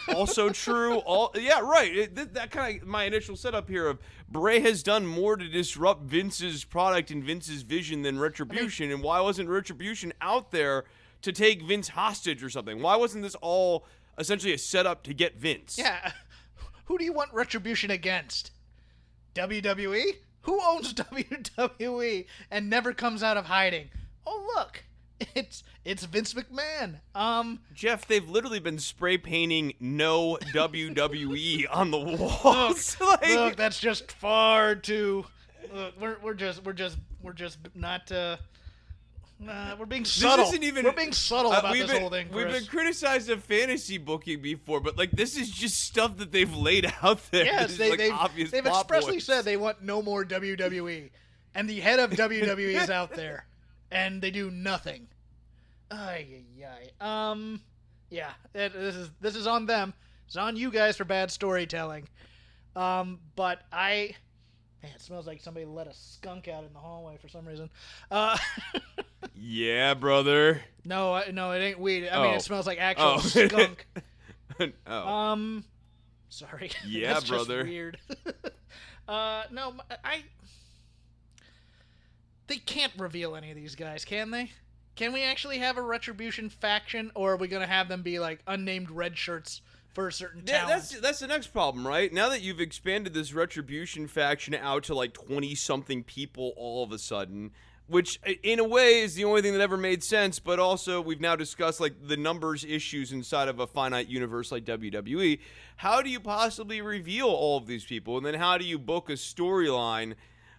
Also true. Yeah, right. That kind of my initial setup here of Bray has done more to disrupt Vince's product and Vince's vision than Retribution. And why wasn't Retribution out there to take Vince hostage or something? Why wasn't this all essentially a setup to get Vince? Yeah. Who do you want Retribution against? WWE? Who owns WWE and never comes out of hiding? Oh, look. It's Vince McMahon. Jeff, they've literally been spray painting "No WWE" on the walls. Look, that's just far too. Look, we're just not. We're being subtle. We're being subtle about this whole thing. We've been criticized of fantasy booking before, but like this is just stuff that they've laid out there. Yes, they've expressly said they want no more WWE, and the head of WWE is out there, and they do nothing. Yeah, this is on them. It's on you guys for bad storytelling. But man, it smells like somebody let a skunk out in the hallway for some reason. Yeah, brother. No, it ain't weed. I mean, it smells like actual skunk. Sorry. Yeah, That's brother. Just weird. No, they can't reveal any of these guys, can they? Can we actually have a Retribution faction, or are we going to have them be like unnamed red shirts for a certain talent? That's the next problem, right? Now that you've expanded this Retribution faction out to like 20-something people all of a sudden, which in a way is the only thing that ever made sense, but also we've now discussed like the numbers issues inside of a finite universe like WWE. How do you possibly reveal all of these people? And then how do you book a storyline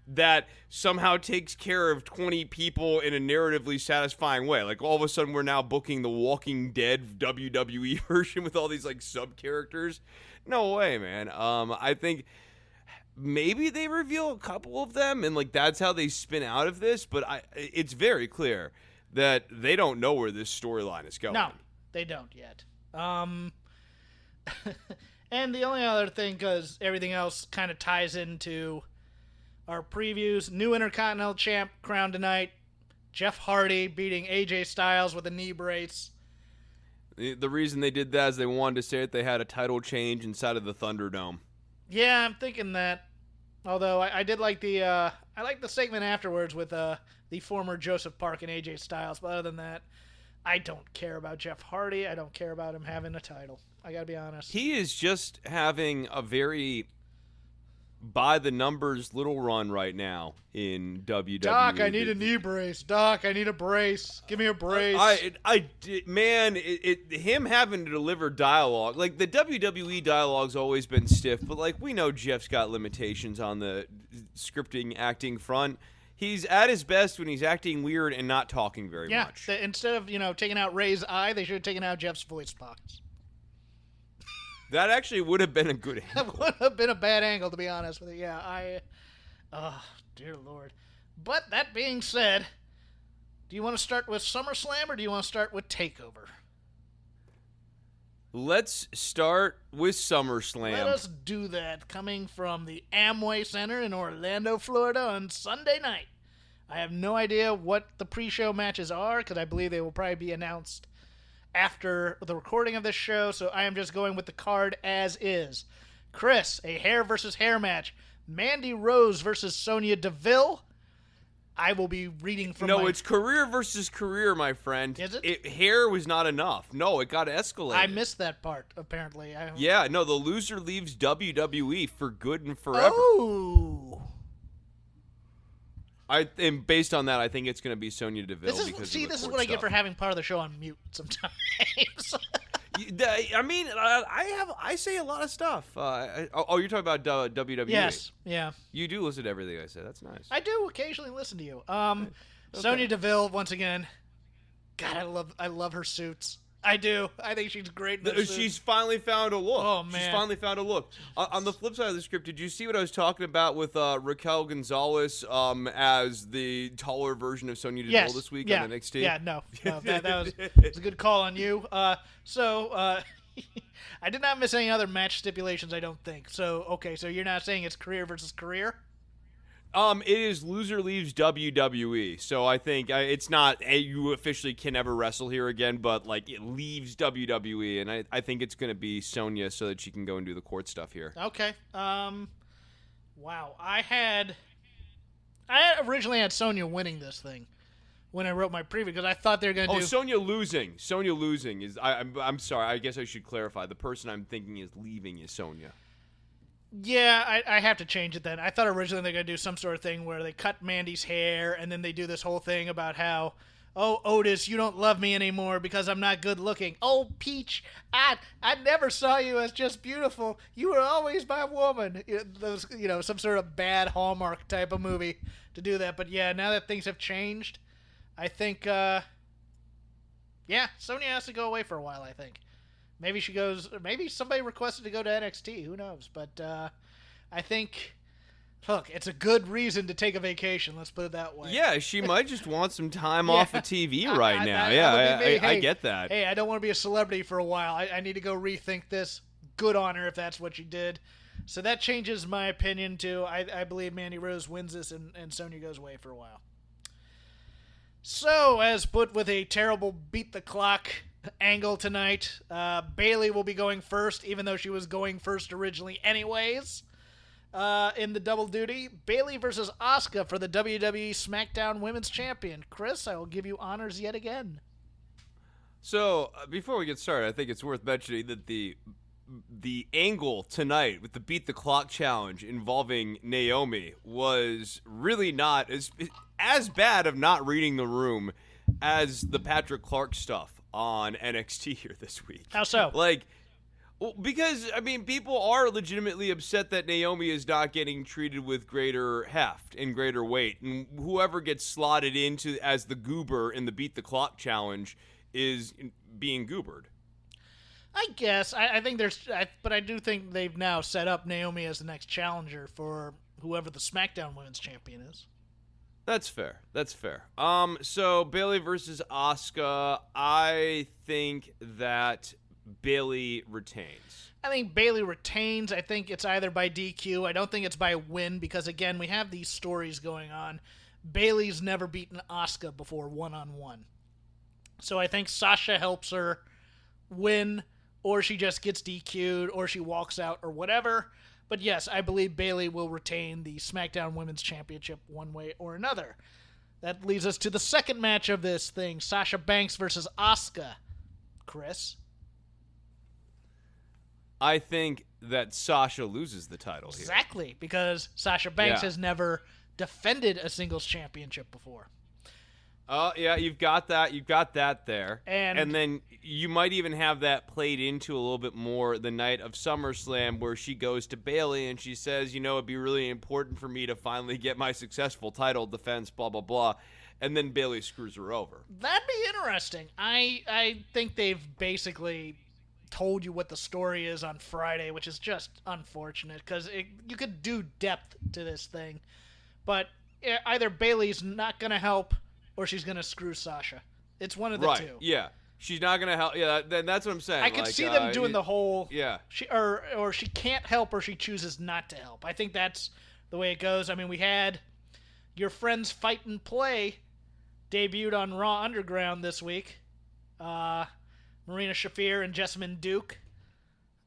that somehow takes care of 20 people in a narratively satisfying way? Like all of a sudden we're now booking the Walking Dead WWE version with all these like sub characters. No way, man. I think maybe they reveal a couple of them and like that's how they spin out of this, but it's very clear that they don't know where this storyline is going. No, they don't yet. And the only other thing, because everything else kind of ties into our previews, new Intercontinental Champ crowned tonight. Jeff Hardy beating AJ Styles with a knee brace. The reason they did that is they wanted to say that they had a title change inside of the Thunderdome. Yeah, I'm thinking that. Although I did like the segment afterwards with the former Joseph Park and AJ Styles. But other than that, I don't care about Jeff Hardy. I don't care about him having a title. I gotta be honest. He is just having a very by the numbers little run right now in WWE. Doc, I need a knee brace. Doc, I need a brace. Give me a brace. Him having to deliver dialogue, like the WWE dialogue's always been stiff, but like we know Jeff's got limitations on the scripting acting front. He's at his best when he's acting weird and not talking very much. Yeah, instead of, taking out Ray's eye, they should have taken out Jeff's voice box. That actually would have been a good angle. That would have been a bad angle, to be honest with you. Yeah, dear Lord. But that being said, do you want to start with SummerSlam or do you want to start with TakeOver? Let's start with SummerSlam. Let us do that. Coming from the Amway Center in Orlando, Florida on Sunday night. I have no idea what the pre-show matches are because I believe they will probably be announced after the recording of this show, so I am just going with the card as is. Chris, a hair versus hair match. Mandy Rose versus Sonya Deville. I will be reading from it's career versus career, my friend. Is it? Hair was not enough. No, it got escalated. I missed that part, apparently. The loser leaves WWE for good and forever. Oh! And based on that, I think it's going to be Sonya Deville. This is what I get for having part of the show on mute sometimes. I mean, I say a lot of stuff. You're talking about WWE? Yes, yeah. You do listen to everything I say. That's nice. I do occasionally listen to you. Sonya Deville, once again. God, I love her suits. I do. I think she's great in those suits. She's finally found a look. Oh, man. She's finally found a look. On the flip side of the script, did you see what I was talking about with Raquel Gonzalez as the taller version of Sonya Deville this week on NXT? Yeah, no. That was a good call on you. I did not miss any other match stipulations, I don't think. So you're not saying it's career versus career? It is loser leaves WWE, so I think it's not you officially can never wrestle here again, but like it leaves WWE, and I think it's going to be Sonya so that she can go and do the court stuff here. Okay. Wow. I originally had Sonya winning this thing when I wrote my preview because I thought they were going to do. Sonya losing. Sonya losing is. I'm sorry. I guess I should clarify. The person I'm thinking is leaving is Sonya. Yeah, I have to change it then. I thought originally they were going to do some sort of thing where they cut Mandy's hair and then they do this whole thing about how, oh, Otis, you don't love me anymore because I'm not good looking. Oh, Peach, I never saw you as just beautiful. You were always my woman. Some sort of bad Hallmark type of movie to do that. But yeah, now that things have changed, I think, Sonya has to go away for a while, I think. Maybe she goes. Maybe somebody requested to go to NXT. Who knows? But I think, look, it's a good reason to take a vacation. Let's put it that way. Yeah, she might just want some time off of TV right now. I get that. Hey, I don't want to be a celebrity for a while. I need to go rethink this. Good on her if that's what she did. So that changes my opinion too. I believe Mandy Rose wins this and Sonya goes away for a while. So, as put with a terrible beat the clock angle tonight, Bayley will be going first, even though she was going first originally anyways. In the double duty, Bayley versus Asuka for the WWE SmackDown Women's Champion. Chris, I will give you honors yet again. So, before we get started, I think it's worth mentioning that the angle tonight with the Beat the Clock challenge involving Naomi was really not as bad of not reading the room as the Patrick Clark stuff on NXT here this week. How so? Because, people are legitimately upset that Naomi is not getting treated with greater heft and greater weight. And whoever gets slotted into as the goober in the Beat the Clock challenge is being goobered. I guess. I think but I do think they've now set up Naomi as the next challenger for whoever the SmackDown Women's Champion is. That's fair. So Bayley versus Asuka, I think that Bayley retains. I think Bayley retains. I think it's either by DQ. I don't think it's by win because, again, we have these stories going on. Bayley's never beaten Asuka before one-on-one. So I think Sasha helps her win, or she just gets DQ'd, or she walks out, or whatever. But yes, I believe Bayley will retain the SmackDown Women's Championship one way or another. That leads us to the second match of this thing, Sasha Banks versus Asuka. Chris? I think that Sasha loses the title here. Exactly, because Sasha Banks Yeah. has never defended a singles championship before. Yeah, you've got that. You've got that there. And then you might even have that played into a little bit more the night of SummerSlam, where she goes to Bayley and she says, it'd be really important for me to finally get my successful title defense, blah, blah, blah. And then Bayley screws her over. That'd be interesting. I think they've basically told you what the story is on Friday, which is just unfortunate because you could do depth to this thing. But either Bayley's not going to help or she's going to screw Sasha. It's one of the two. Yeah. She's not going to help. Yeah, that's what I'm saying. I could see them doing the whole... Yeah. Or she can't help or she chooses not to help. I think that's the way it goes. I mean, we had your friends Fight and Play debuted on Raw Underground this week. Marina Shafir and Jessamine Duke.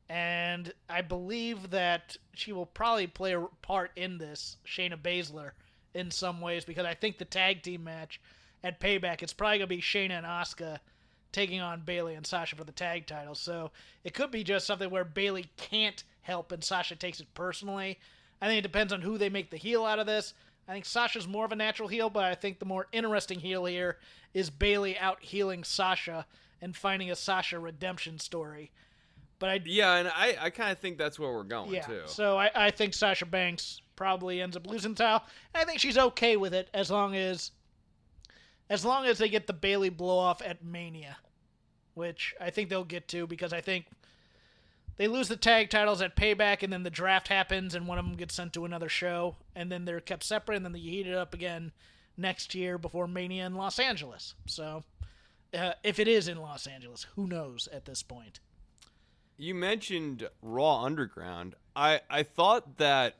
And I believe that she will probably play a part in this, Shayna Baszler, in some ways, because I think the tag team match at Payback, it's probably going to be Shayna and Asuka taking on Bayley and Sasha for the tag titles. So it could be just something where Bayley can't help and Sasha takes it personally. I think it depends on who they make the heel out of this. I think Sasha's more of a natural heel, but I think the more interesting heel here is Bayley out healing Sasha and finding a Sasha redemption story. But I kind of think that's where we're going, too. So I think Sasha Banks probably ends up losing the title. And I think she's okay with it as long as they get the Bayley blow-off at Mania, which I think they'll get to because I think they lose the tag titles at Payback and then the draft happens and one of them gets sent to another show and then they're kept separate and then they heat it up again next year before Mania in Los Angeles. So if it is in Los Angeles, who knows at this point? You mentioned Raw Underground. I thought that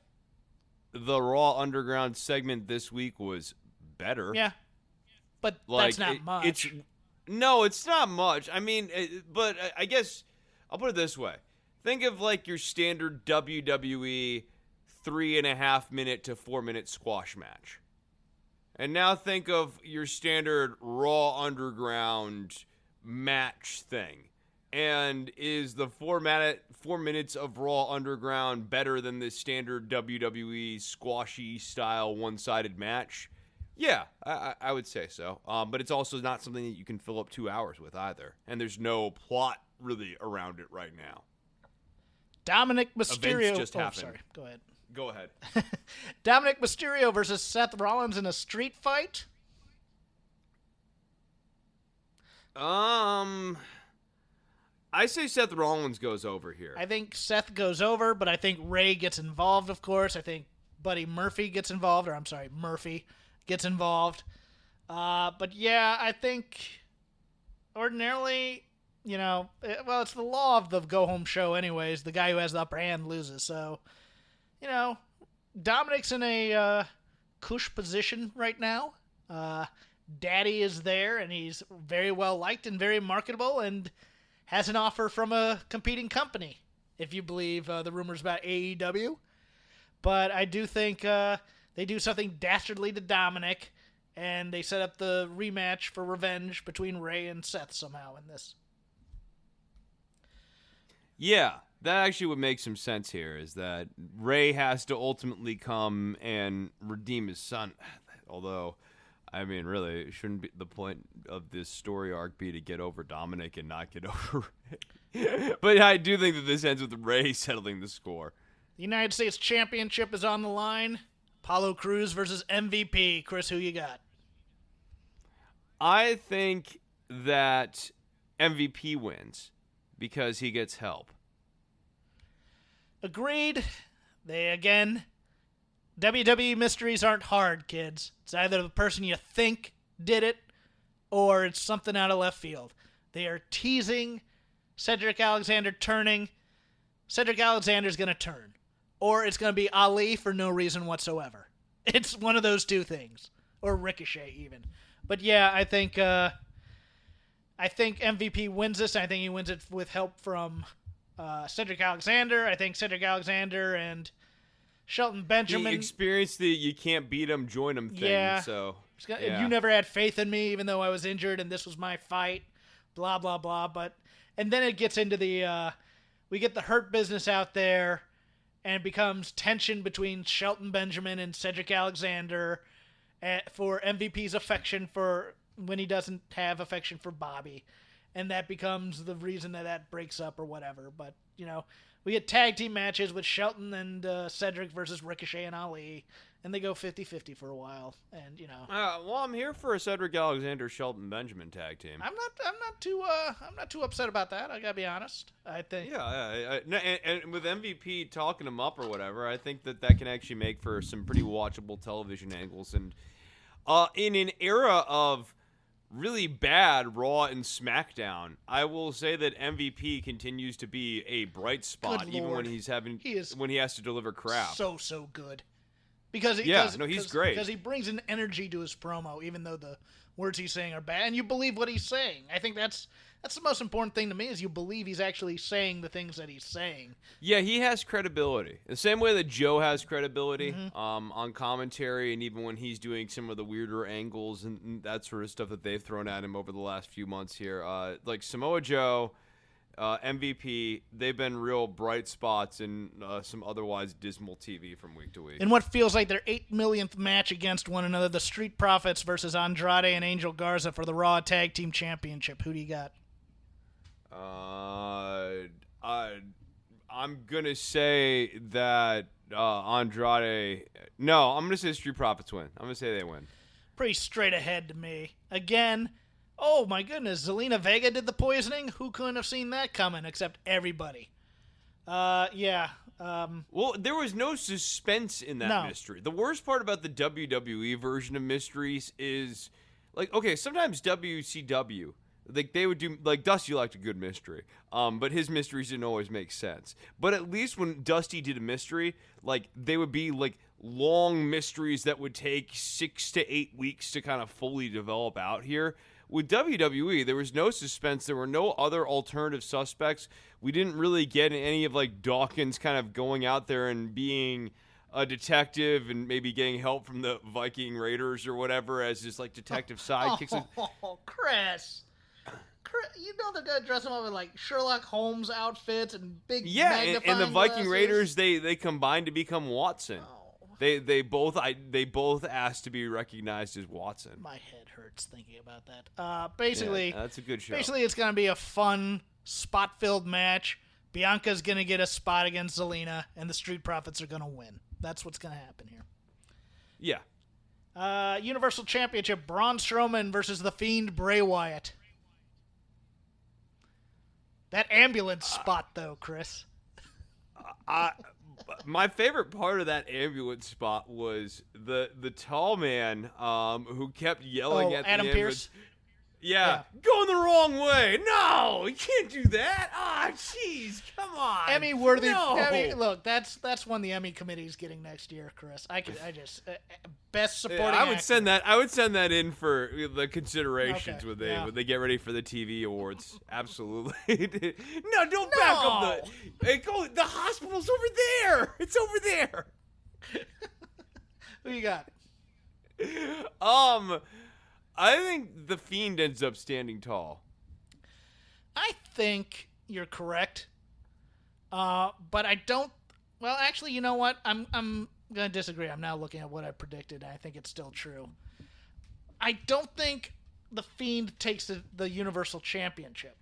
the Raw Underground segment this week was better. Yeah, but that's not much. It's not much. I mean, but I guess I'll put it this way. Think of like your standard WWE 3.5 minute to 4 minute squash match. And now think of your standard Raw Underground match thing. And is the 4 minutes of Raw Underground better than the standard WWE squashy style one-sided match? Yeah, I would say so. But it's also not something that you can fill up 2 hours with either. And there's no plot really around it right now. Dominic Mysterio. Events just happened. Sorry. Go ahead. Go ahead. Dominic Mysterio versus Seth Rollins in a street fight? I say Seth Rollins goes over here. I think Seth goes over, but I think Ray gets involved, of course. I think Buddy Murphy gets involved, Murphy gets involved. But yeah, I think ordinarily, it's the law of the go-home show anyways. The guy who has the upper hand loses. So, Dominic's in a cush position right now. Daddy is there, and he's very well liked and very marketable, and has an offer from a competing company, if you believe the rumors about AEW. But I do think they do something dastardly to Dominic, and they set up the rematch for revenge between Ray and Seth somehow in this. Yeah, that actually would make some sense here, is that Ray has to ultimately come and redeem his son. Although, I mean, really, it shouldn't be the point of this story arc be to get over Dominic and not get over Ray. But I do think that this ends with Ray settling the score. The United States Championship is on the line. Apollo Crews versus MVP. Chris, who you got? I think that MVP wins because he gets help. Agreed. WWE mysteries aren't hard, kids. It's either the person you think did it, or it's something out of left field. They are teasing Cedric Alexander turning. Cedric Alexander's going to turn. Or it's going to be Ali for no reason whatsoever. It's one of those two things. Or Ricochet, even. But yeah, I think MVP wins this. I think he wins it with help from Cedric Alexander. I think Cedric Alexander and Shelton Benjamin. He experienced the you can't beat him, join him thing. Yeah. So, You never had faith in me, even though I was injured, and this was my fight. Blah, blah, blah. And then it gets into the we get the Hurt Business out there, and it becomes tension between Shelton Benjamin and Cedric Alexander for MVP's affection for when he doesn't have affection for Bobby. And that becomes the reason that breaks up or whatever. But, we get tag team matches with Shelton and Cedric versus Ricochet and Ali. And they go 50-50 for a while. And, well, I'm here for a Cedric Alexander Shelton Benjamin tag team. I'm not too upset about that. I gotta be honest. I think. Yeah, and with MVP talking him up or whatever, I think that can actually make for some pretty watchable television angles. And in an era of really bad Raw and SmackDown, I will say that MVP continues to be a bright spot, even when he has to deliver crap. So good. Because he's great. Because he brings an energy to his promo, even though the words he's saying are bad, and you believe what he's saying. I think that's the most important thing to me, is you believe he's actually saying the things that he's saying. Yeah, he has credibility. The same way that Joe has credibility on commentary, and even when he's doing some of the weirder angles and that sort of stuff that they've thrown at him over the last few months here. Like Samoa Joe, MVP, they've been real bright spots in some otherwise dismal TV from week to week. In what feels like their 8 millionth match against one another, the Street Profits versus Andrade and Angel Garza for the Raw Tag Team Championship. Who do you got? I'm going to say that Andrade... No, I'm going to say Street Profits win. I'm going to say they win. Pretty straight ahead to me. Again... Oh, my goodness. Zelina Vega did the poisoning? Who couldn't have seen that coming except everybody? Yeah. Well, there was no suspense in that mystery. The worst part about the WWE version of mysteries is, like, okay, sometimes WCW, like, they would do, like, Dusty liked a good mystery, but his mysteries didn't always make sense. But at least when Dusty did a mystery, like, they would be, like, long mysteries that would take 6 to 8 weeks to kind of fully develop out here. With WWE, there was no suspense. There were no other alternative suspects. We didn't really get any of, like, Dawkins kind of going out there and being a detective and maybe getting help from the Viking Raiders or whatever as his, like, detective sidekicks. Oh, Chris, you know they're going to dress him up in, like, Sherlock Holmes outfits and big magnifying and the Viking glasses. Raiders, they combined to become Watson. Oh. They both asked to be recognized as Watson. My head hurts thinking about that. Basically, that's a good show. Basically, it's going to be a fun, spot-filled match. Bianca's going to get a spot against Zelina, and the Street Profits are going to win. That's what's going to happen here. Yeah. Universal Championship, Braun Strowman versus The Fiend Bray Wyatt. That ambulance spot, though, Chris. My favorite part of that ambulance spot was the tall man who kept yelling at Adam the Pearce? Yeah, going the wrong way. No, you can't do that. Ah, jeez, come on. Emmy worthy. No. Emmy, look, that's one the Emmy committee's getting next year, Chris. Best supporting. I would actor. send that. I would send that in for the considerations when they get ready for the TV awards. Absolutely. No, don't back up the hospital's over there. It's over there. Who you got? I think the Fiend ends up standing tall. I think you're correct. But I don't. Well, actually, you know what? I'm gonna disagree. I'm now looking at what I predicted, and I think it's still true. I don't think the Fiend takes the Universal Championship.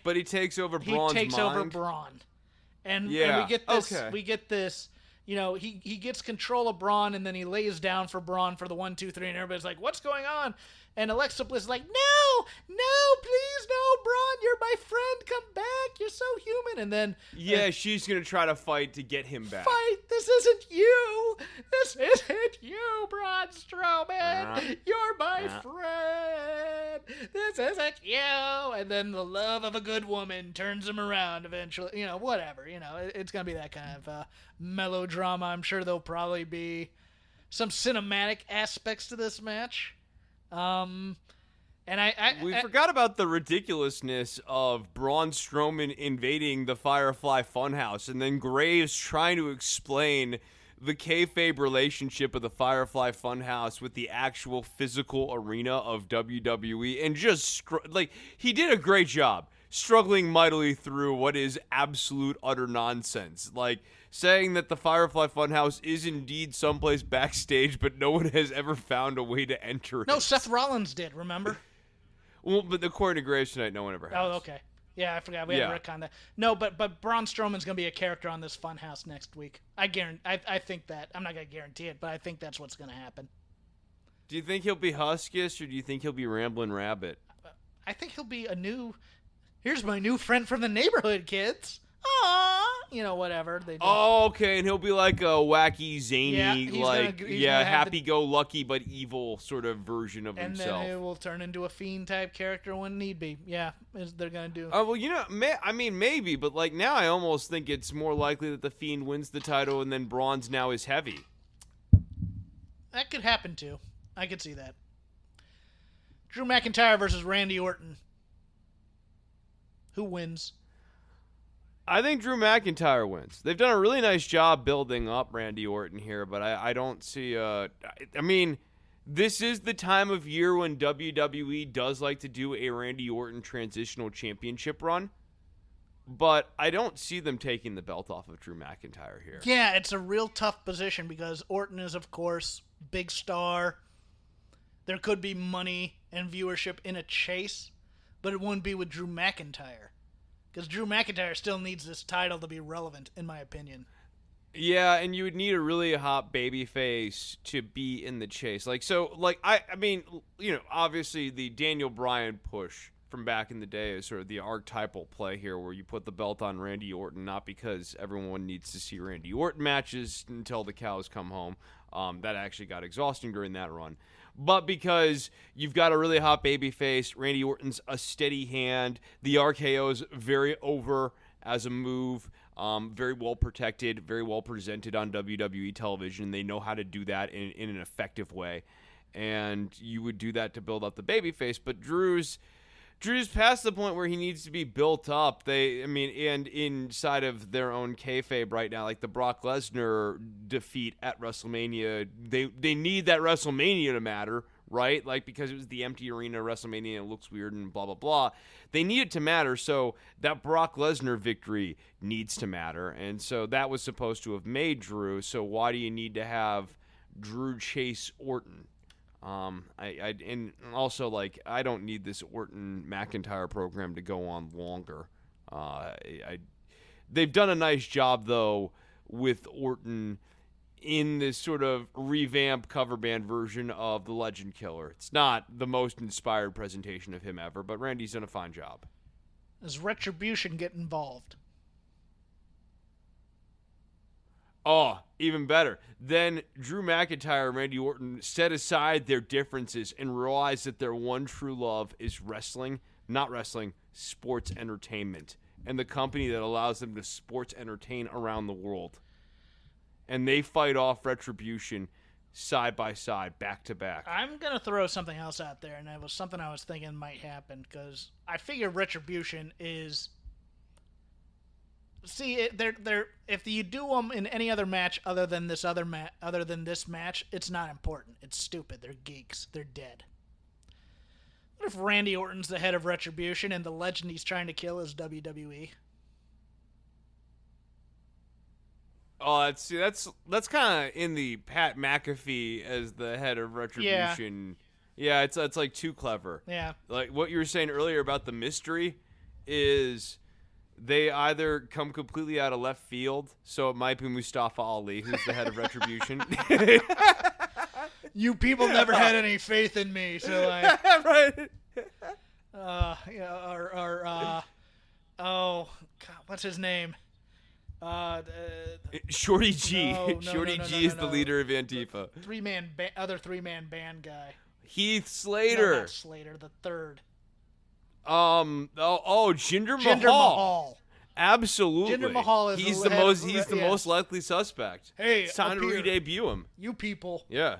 But he takes over Braun's mind. He takes over Braun, and we get this. Okay. We get this. You know, he gets control of Braun, and then he lays down for Braun for the 1, 2, 3, and everybody's like, "What's going on?" And Alexa Bliss is like, "No, please, no, Braun, you're my friend. Come back. You're so human." And then she's gonna try to fight to get him back. Fight! This isn't you. This isn't you, Braun Strowman. You're my friend. This isn't you. And then the love of a good woman turns him around eventually. You know, whatever. You know, it's gonna be that kind of melodrama. I'm sure there'll probably be some cinematic aspects to this match. And we forgot about the ridiculousness of Braun Strowman invading the Firefly Funhouse, and then Graves trying to explain the kayfabe relationship of the Firefly Funhouse with the actual physical arena of WWE, and just he did a great job. struggling mightily through what is absolute utter nonsense. Like saying that the Firefly Funhouse is indeed someplace backstage, but no one has ever found a way to enter it. No, Seth Rollins did, remember? Well, but according to Graves tonight, no one ever has. Oh, okay. Yeah, I forgot. We had to retcon that. No, but Braun Strowman's going to be a character on this Funhouse next week. I think that. I'm not going to guarantee it, but I think that's what's going to happen. Do you think he'll be Huskiest, or do you think he'll be Ramblin' Rabbit? I think he'll be here's my new friend from the neighborhood, kids. Aww. Whatever they do. Oh, okay, and he'll be like a wacky, zany, happy-go-lucky but evil sort of version of himself. And then he will turn into a fiend-type character when need be. Yeah, they're going to do. Oh, well, maybe, but like now I almost think it's more likely that the Fiend wins the title and then Braun's now is heavy. That could happen, too. I could see that. Drew McIntyre versus Randy Orton. Who wins? I think Drew McIntyre wins. They've done a really nice job building up Randy Orton here, but I don't see this is the time of year when WWE does like to do a Randy Orton transitional championship run, but I don't see them taking the belt off of Drew McIntyre here. Yeah, it's a real tough position because Orton is, of course, big star. There could be money and viewership in a chase, but it wouldn't be with Drew McIntyre. Because Drew McIntyre still needs this title to be relevant, in my opinion. Yeah, and you would need a really hot babyface to be in the chase. Obviously the Daniel Bryan push from back in the day is sort of the archetypal play here where you put the belt on Randy Orton, not because everyone needs to see Randy Orton matches until the cows come home. That actually got exhausting during that run. But because you've got a really hot babyface, Randy Orton's a steady hand. The RKO's very over as a move, very well protected, very well presented on WWE television. They know how to do that in an effective way. And you would do that to build up the babyface. But Drew's past the point where he needs to be built up. And inside of their own kayfabe right now, like the Brock Lesnar defeat at WrestleMania, they need that WrestleMania to matter, right? Like, because it was the empty arena WrestleMania and it looks weird and blah, blah, blah. They need it to matter, so that Brock Lesnar victory needs to matter. And so that was supposed to have made Drew, so why do you need to have Drew chase Orton? And also, like, I don't need this Orton McIntyre program to go on longer. They've done a nice job though with Orton in this sort of revamped cover band version of the Legend Killer. It's not the most inspired presentation of him ever, but Randy's done a fine job. Does Retribution get involved? Oh, even better. Then Drew McIntyre and Randy Orton set aside their differences and realized that their one true love is wrestling, not wrestling, sports entertainment, and the company that allows them to sports entertain around the world. And they fight off Retribution side by side, back to back. I'm going to throw something else out there, and it was something I was thinking might happen, because I figure Retribution is... See, they're if you do them in any other match other than this match, it's not important. It's stupid. They're geeks. They're dead. What if Randy Orton's the head of Retribution and the legend he's trying to kill is WWE? Oh, that's kind of in the Pat McAfee as the head of Retribution. Yeah, it's like too clever. Yeah. Like what you were saying earlier about the mystery is they either come completely out of left field, so it might be Mustafa Ali, who's the head of Retribution. You people never had any faith in me, so like, right. Oh, God, what's his name? Shorty G. No, Shorty G is the leader of Antifa. Other three-man band guy. Heath Slater. No, not Slater, the third. Jinder Mahal. Absolutely. Jinder Mahal is he's the the most likely suspect. Hey, it's time to re-debut him. You people. Yeah.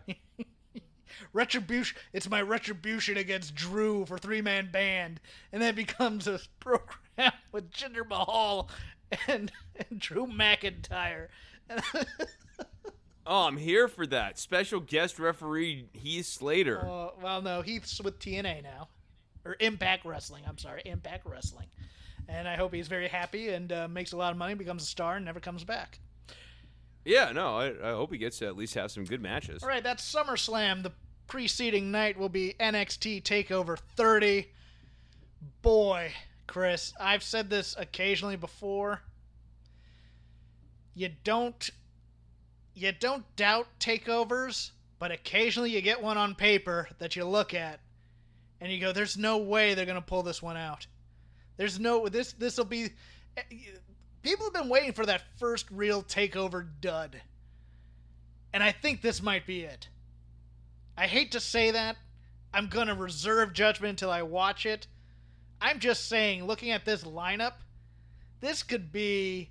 Retribution. It's my retribution against Drew for three-man band, and then becomes a program with Jinder Mahal and Drew McIntyre. Oh, I'm here for that. Special guest referee Heath Slater. Well, no, Heath's with TNA now. or Impact Wrestling. I'm sorry, Impact Wrestling. And I hope he's very happy and makes a lot of money, becomes a star, and never comes back. Yeah, no, I hope he gets to at least have some good matches. All right, that's SummerSlam. The preceding night will be NXT TakeOver 30. Boy, Chris, I've said this occasionally before. You don't doubt takeovers, but occasionally you get one on paper that you look at and you go, there's no way they're going to pull this one out. There's no, this will be, people have been waiting for that first real takeover dud. And I think this might be it. I hate to say that. I'm going to reserve judgment until I watch it. I'm just saying, looking at this lineup, this could be,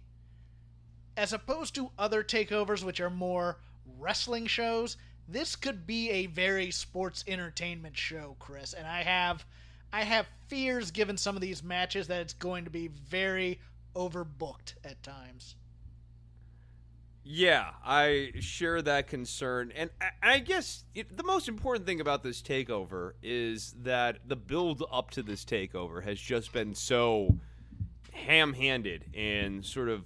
as opposed to other takeovers, which are more wrestling shows, this could be a very sports entertainment show, Chris. And I have fears, given some of these matches, that it's going to be very overbooked at times. Yeah, I share that concern. And I guess the most important thing about this takeover is that the build up to this takeover has just been so ham-handed and sort of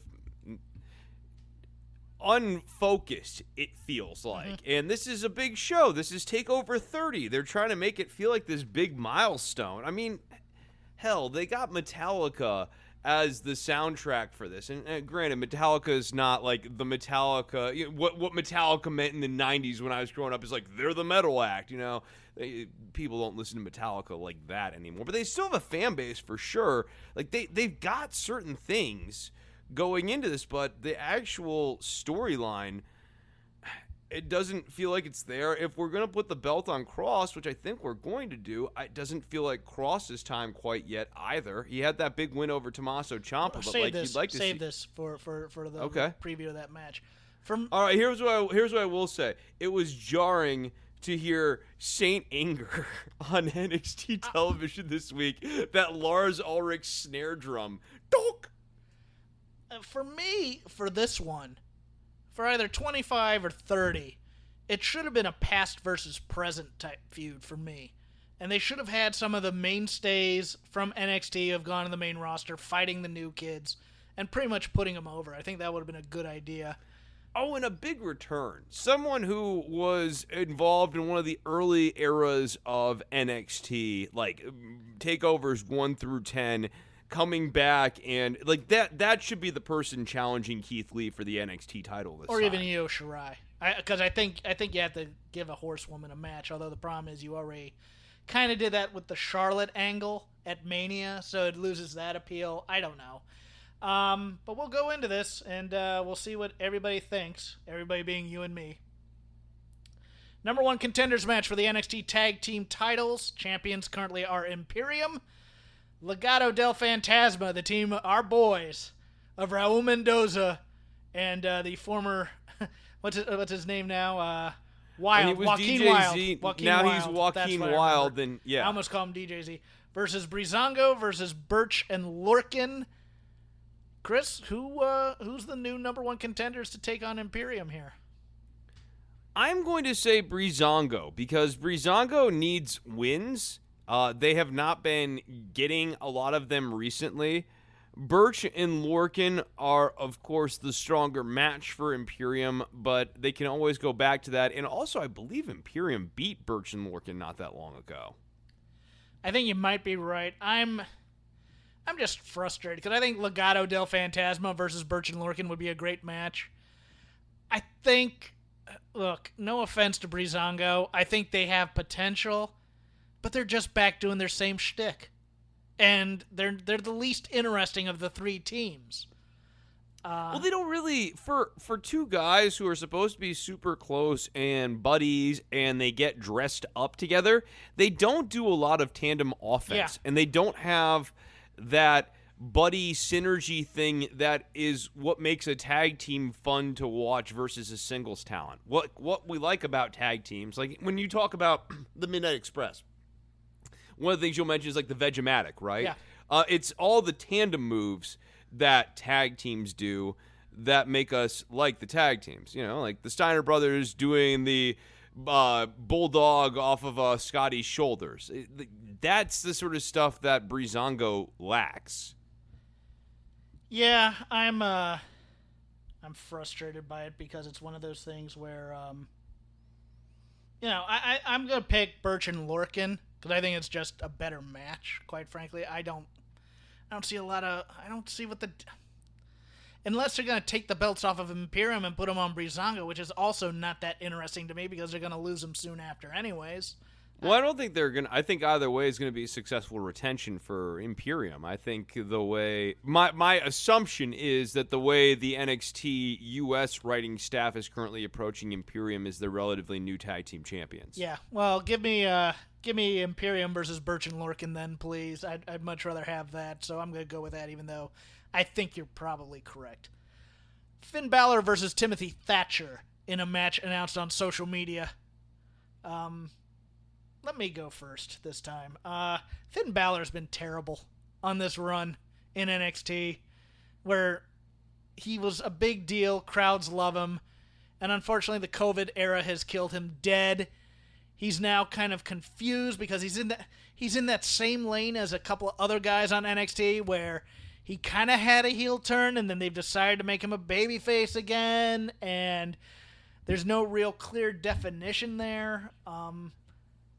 unfocused, it feels like. Mm-hmm. And this is a big show. This is TakeOver 30. They're trying to make it feel like this big milestone. I mean, hell, they got Metallica as the soundtrack for this. And granted, Metallica is not like the Metallica. You know, what Metallica meant in the 90s when I was growing up is like, they're the metal act, you know. People don't listen to Metallica like that anymore. But they still have a fan base for sure. Like, they've got certain things going into this, but the actual storyline, it doesn't feel like it's there. If we're going to put the belt on Cross, which I think we're going to do, it doesn't feel like Cross's time quite yet either. He had that big win over Tommaso Ciampa, but like you'd like to save this for the preview of that match. All right, here's what I will say. It was jarring to hear Saint Anger on NXT television this week. That Lars Ulrich snare drum. Donk! For me, for this one, for either 25 or 30, it should have been a past versus present type feud for me. And they should have had some of the mainstays from NXT who have gone to the main roster fighting the new kids and pretty much putting them over. I think that would have been a good idea. Oh, and a big return. Someone who was involved in one of the early eras of NXT, like takeovers 1 through 10, coming back, and like that should be the person challenging Keith Lee for the NXT title this time. Or even Io Shirai. Because I think you have to give a horsewoman a match, although the problem is you already kind of did that with the Charlotte angle at Mania, so it loses that appeal. I don't know. But we'll go into this, and we'll see what everybody thinks, everybody being you and me. Number 1 contenders match for the NXT Tag Team titles. Champions currently are Imperium, Legado del Fantasma, the team, our boys, of Raul Mendoza, and the former, what's his name now? Wild, Joaquin DJZ, Wild. Now Wild. he's Joaquin Wild, and yeah. I almost call him DJZ. Versus Breezango versus Birch and Lorcan. Chris, who's the new number 1 contenders to take on Imperium here? I'm going to say Breezango, because Breezango needs wins. They have not been getting a lot of them recently. Birch and Lorcan are, of course, the stronger match for Imperium, but they can always go back to that. And also, I believe Imperium beat Birch and Lorcan not that long ago. I think you might be right. I'm just frustrated because I think Legado del Fantasma versus Birch and Lorcan would be a great match. I think, look, no offense to Breezango, I think they have potential, but they're just back doing their same shtick. And they're the least interesting of the 3 teams. Well, they don't really, for 2 guys who are supposed to be super close and buddies, and they get dressed up together, they don't do a lot of tandem offense. Yeah. And they don't have that buddy synergy thing that is what makes a tag team fun to watch versus a singles talent. What we like about tag teams, like when you talk about the Midnight Express, one of the things you'll mention is like the Vegematic, right? Yeah. It's all the tandem moves that tag teams do that make us like the tag teams. You know, like the Steiner brothers doing the bulldog off of Scotty's shoulders. That's the sort of stuff that Breezango lacks. Yeah, I'm frustrated by it because it's one of those things where, I'm gonna pick Birch and Lorcan because I think it's just a better match. Quite frankly, I don't see unless they're gonna take the belts off of Imperium and put them on Breezango, which is also not that interesting to me because they're gonna lose them soon after, anyways. Well, I don't think they're going to... I think either way is going to be successful retention for Imperium. I think the way... My assumption is that the way the NXT US writing staff is currently approaching Imperium is they're relatively new tag team champions. Yeah, well, give me Imperium versus Birch and Lorcan then, please. I'd much rather have that, so I'm going to go with that even though I think you're probably correct. Finn Balor versus Timothy Thatcher in a match announced on social media. Let me go first this time. Finn Balor's been terrible on this run in NXT, where he was a big deal, crowds love him, and unfortunately the COVID era has killed him dead. He's now kind of confused because he's in that same lane as a couple of other guys on NXT where he kind of had a heel turn and then they've decided to make him a babyface again, and there's no real clear definition there.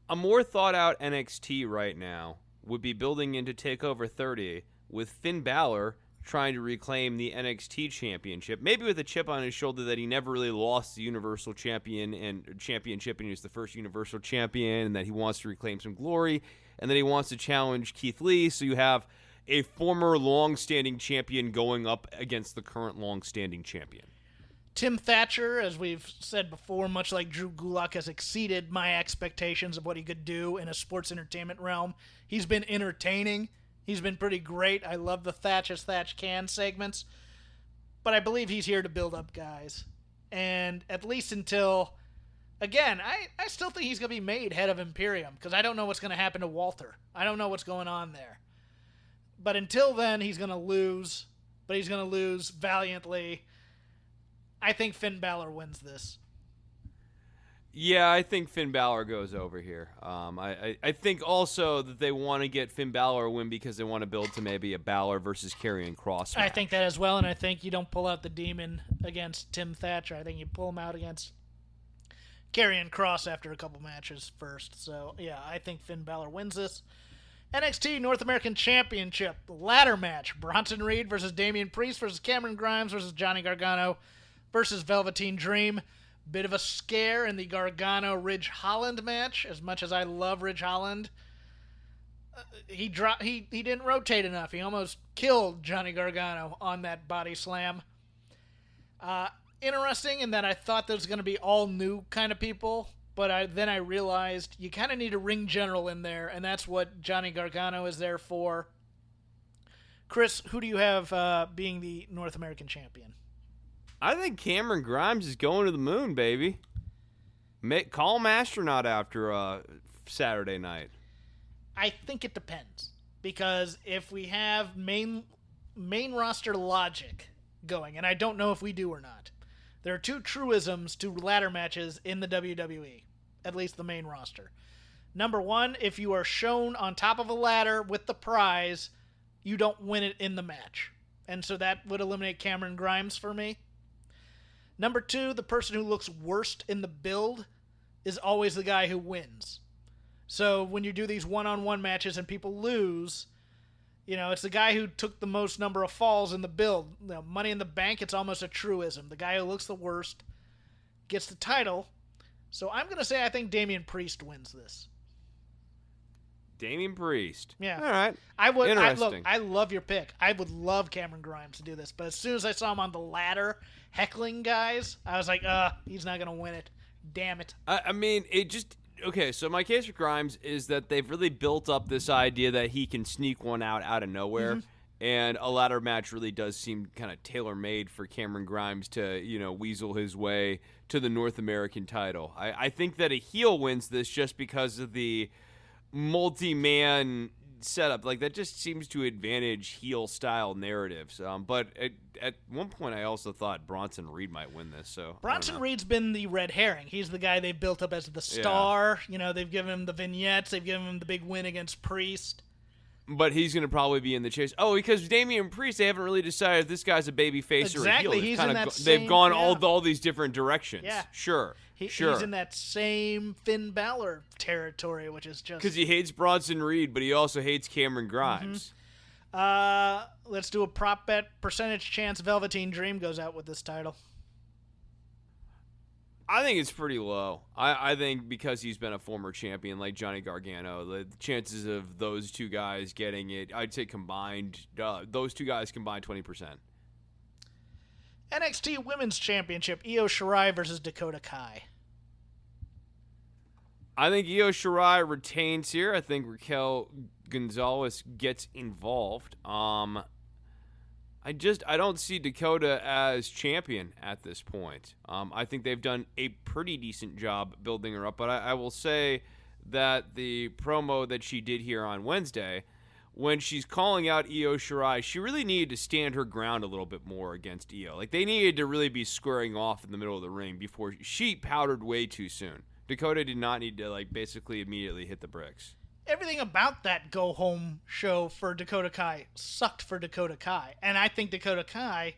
A more thought-out NXT right now would be building into TakeOver 30 with Finn Balor trying to reclaim the NXT championship, maybe with a chip on his shoulder that he never really lost the Universal Championship and he was the first Universal Champion, and that he wants to reclaim some glory, and then he wants to challenge Keith Lee, so you have a former long-standing champion going up against the current long-standing champion. Tim Thatcher, as we've said before, much like Drew Gulak, has exceeded my expectations of what he could do in a sports entertainment realm. He's been entertaining. He's been pretty great. I love the Thatch as Thatch Can segments. But I believe he's here to build up guys. And at least until... Again, I still think he's going to be made head of Imperium because I don't know what's going to happen to Walter. I don't know what's going on there. But until then, he's going to lose. But he's going to lose valiantly. I think Finn Balor wins this. Yeah, I think Finn Balor goes over here. I think also that they want to get Finn Balor a win because they want to build to maybe a Balor versus Karrion Kross match. I think that as well, and I think you don't pull out the Demon against Tim Thatcher. I think you pull him out against Karrion Kross after a couple matches first. So, yeah, I think Finn Balor wins this. NXT North American Championship ladder match. Bronson Reed versus Damian Priest versus Cameron Grimes versus Johnny Gargano versus Velveteen Dream. Bit of a scare in the Gargano-Ridge Holland match. As much as I love Ridge Holland, he didn't rotate enough. He almost killed Johnny Gargano on that body slam. Interesting in that I thought there was going to be all new kind of people, but then I realized you kind of need a ring general in there, and that's what Johnny Gargano is there for. Chris, who do you have being the North American champion? I think Cameron Grimes is going to the moon, baby. Call him astronaut after Saturday night. I think it depends. Because if we have main roster logic going, and I don't know if we do or not, there are two truisms to ladder matches in the WWE, at least the main roster. Number one, if you are shown on top of a ladder with the prize, you don't win it in the match. And so that would eliminate Cameron Grimes for me. Number two, the person who looks worst in the build is always the guy who wins. So when you do these one-on-one matches and people lose, it's the guy who took the most number of falls in the build. Money in the Bank, it's almost a truism. The guy who looks the worst gets the title. So I'm going to say I think Damian Priest wins this. Damian Priest. Yeah. All right. Interesting. I love your pick. I would love Cameron Grimes to do this. But as soon as I saw him on the ladder heckling guys, I was like, he's not going to win it. Damn it. I mean, it just... Okay, so my case for Grimes is that they've really built up this idea that he can sneak one out of nowhere. Mm-hmm. And a ladder match really does seem kind of tailor-made for Cameron Grimes to, weasel his way to the North American title. I think that a heel wins this just because of the multi-man setup. Like, that just seems to advantage heel-style narratives. But at one point, I also thought Bronson Reed might win this. So Bronson Reed's been the red herring. He's the guy they've built up as the star. Yeah. You know, they've given him the vignettes. They've given him the big win against Priest. But he's going to probably be in the chase. Oh, because Damian Priest, they haven't really decided if this guy's a baby face or a heel. He's in that they've gone yeah. all these different directions. Yeah. Sure. He's in that same Finn Balor territory, which is just... Because he hates Bronson Reed, but he also hates Cameron Grimes. Let's do a prop bet. Percentage chance Velveteen Dream goes out with this title. I think it's pretty low. I think because he's been a former champion like Johnny Gargano, the chances of those two guys getting it, I'd say combined, those two guys combined 20%. NXT Women's Championship, Io Shirai versus Dakota Kai. I think Io Shirai retains here. I think Raquel Gonzalez gets involved. I don't see Dakota as champion at this point. I think they've done a pretty decent job building her up, but I will say that the promo that she did here on Wednesday, when she's calling out Io Shirai, she really needed to stand her ground a little bit more against Io. Like, they needed to really be squaring off in the middle of the ring before she powdered way too soon. Dakota did not need to, basically immediately hit the bricks. Everything about that go-home show for Dakota Kai sucked for Dakota Kai. And I think Dakota Kai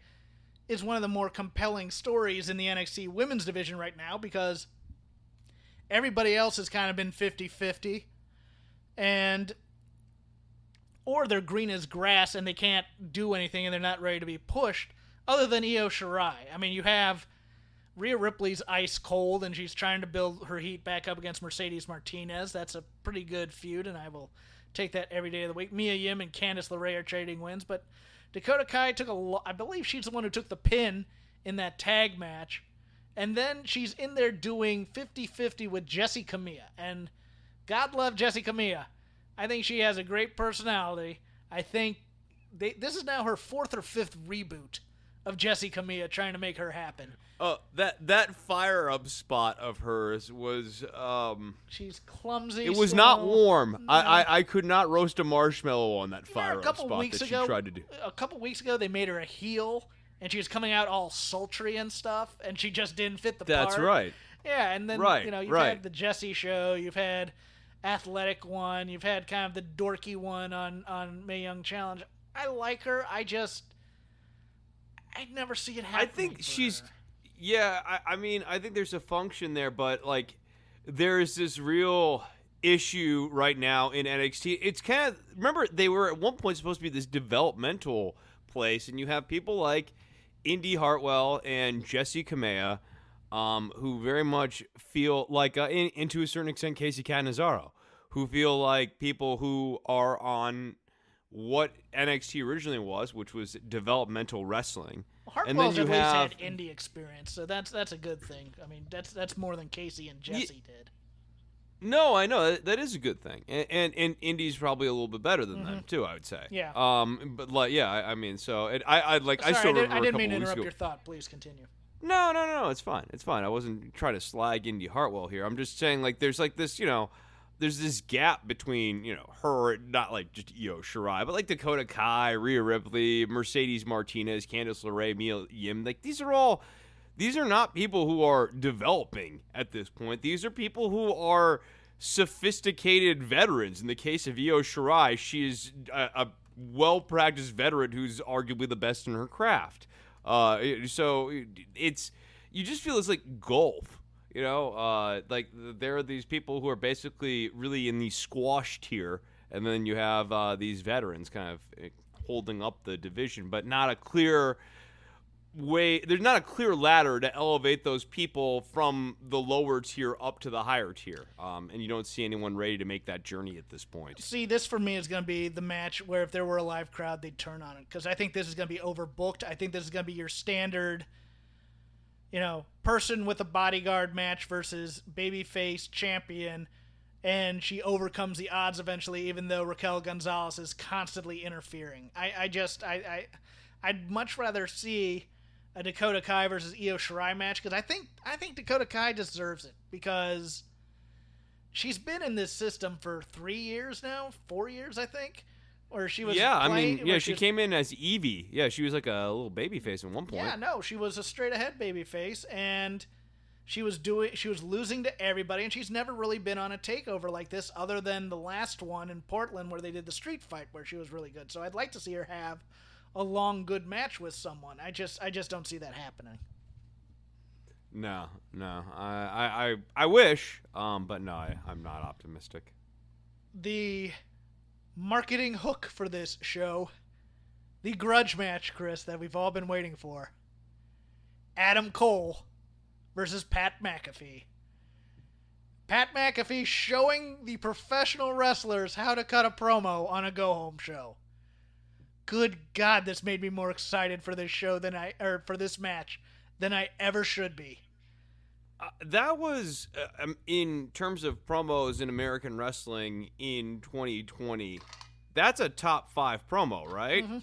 is one of the more compelling stories in the NXT women's division right now because everybody else has kind of been 50-50. Or they're green as grass and they can't do anything and they're not ready to be pushed, other than Io Shirai. I mean, you have Rhea Ripley's ice cold, and she's trying to build her heat back up against Mercedes Martinez. That's a pretty good feud, and I will take that every day of the week. Mia Yim and Candice LeRae are trading wins, but Dakota Kai I believe she's the one who took the pin in that tag match, and then she's in there doing 50-50 with Jessie Camilla, and God love Jessie Camilla. I think she has a great personality. I think this is now her 4th or 5th reboot of Jessie Camilla trying to make her happen. That fire up spot of hers was she's clumsy. It was slow. Not warm. No. I could not roast a marshmallow on that fire up spot that she tried to do. A couple weeks ago, they made her a heel, and she was coming out all sultry and stuff, and she just didn't fit the part. That's right. Yeah, and then you've had the Jessie show, you've had athletic one, you've had kind of the dorky one on Mae Young Challenge. I like her. I'd never see it happen. I think she's. Yeah, I mean, I think there's a function there, but, there's this real issue right now in NXT. It's kind of, remember, they were at one point supposed to be this developmental place, and you have people like Indy Hartwell and Jessie Camilla, who very much feel like, and to a certain extent, Casey Catanzaro, who feel like people who are on what NXT originally was, which was developmental wrestling. Hartwell's at least had indie experience, so that's a good thing. I mean, that's more than Casey and Jessie did. No, I know that is a good thing, and Indy's probably a little bit better than them too. I would say. Yeah. But I mean, so I still remember. I didn't mean to interrupt your thought. Please continue. No, it's fine. It's fine. I wasn't trying to slag Indy Hartwell here. I'm just saying, there's this, there's this gap between, her, not just Io Shirai, but Dakota Kai, Rhea Ripley, Mercedes Martinez, Candice LeRae, Mia Yim. These are not people who are developing at this point. These are people who are sophisticated veterans. In the case of Io Shirai, she is a well-practiced veteran who's arguably the best in her craft. So you just feel it's like golf. There are these people who are basically really in the squash tier, and then you have these veterans kind of holding up the division, but not a clear way. There's not a clear ladder to elevate those people from the lower tier up to the higher tier, and you don't see anyone ready to make that journey at this point. See, this for me is going to be the match where if there were a live crowd, they'd turn on it, because I think this is going to be overbooked. I think this is going to be your standard person with a bodyguard match versus babyface champion, and she overcomes the odds eventually, even though Raquel Gonzalez is constantly interfering. I'd much rather see a Dakota Kai versus Io Shirai match, because I think Dakota Kai deserves it, because she's been in this system for 3 years now, 4 years, I think. Or she was she came in as Evie. Yeah, she was like a little baby face at one point. Yeah, no, she was a straight ahead baby face, and she was losing to everybody, and she's never really been on a takeover like this other than the last one in Portland where they did the street fight where she was really good. So I'd like to see her have a long good match with someone. I just don't see that happening. No. I wish, but no, I'm not optimistic. The marketing hook for this show, the grudge match, Chris, that we've all been waiting for. Adam Cole versus Pat McAfee. Pat McAfee showing the professional wrestlers how to cut a promo on a go-home show. Good God, this made me more excited for this show for this match than I ever should be. That was, in terms of promos in American wrestling in 2020, that's a top 5 promo, right? Mm-hmm.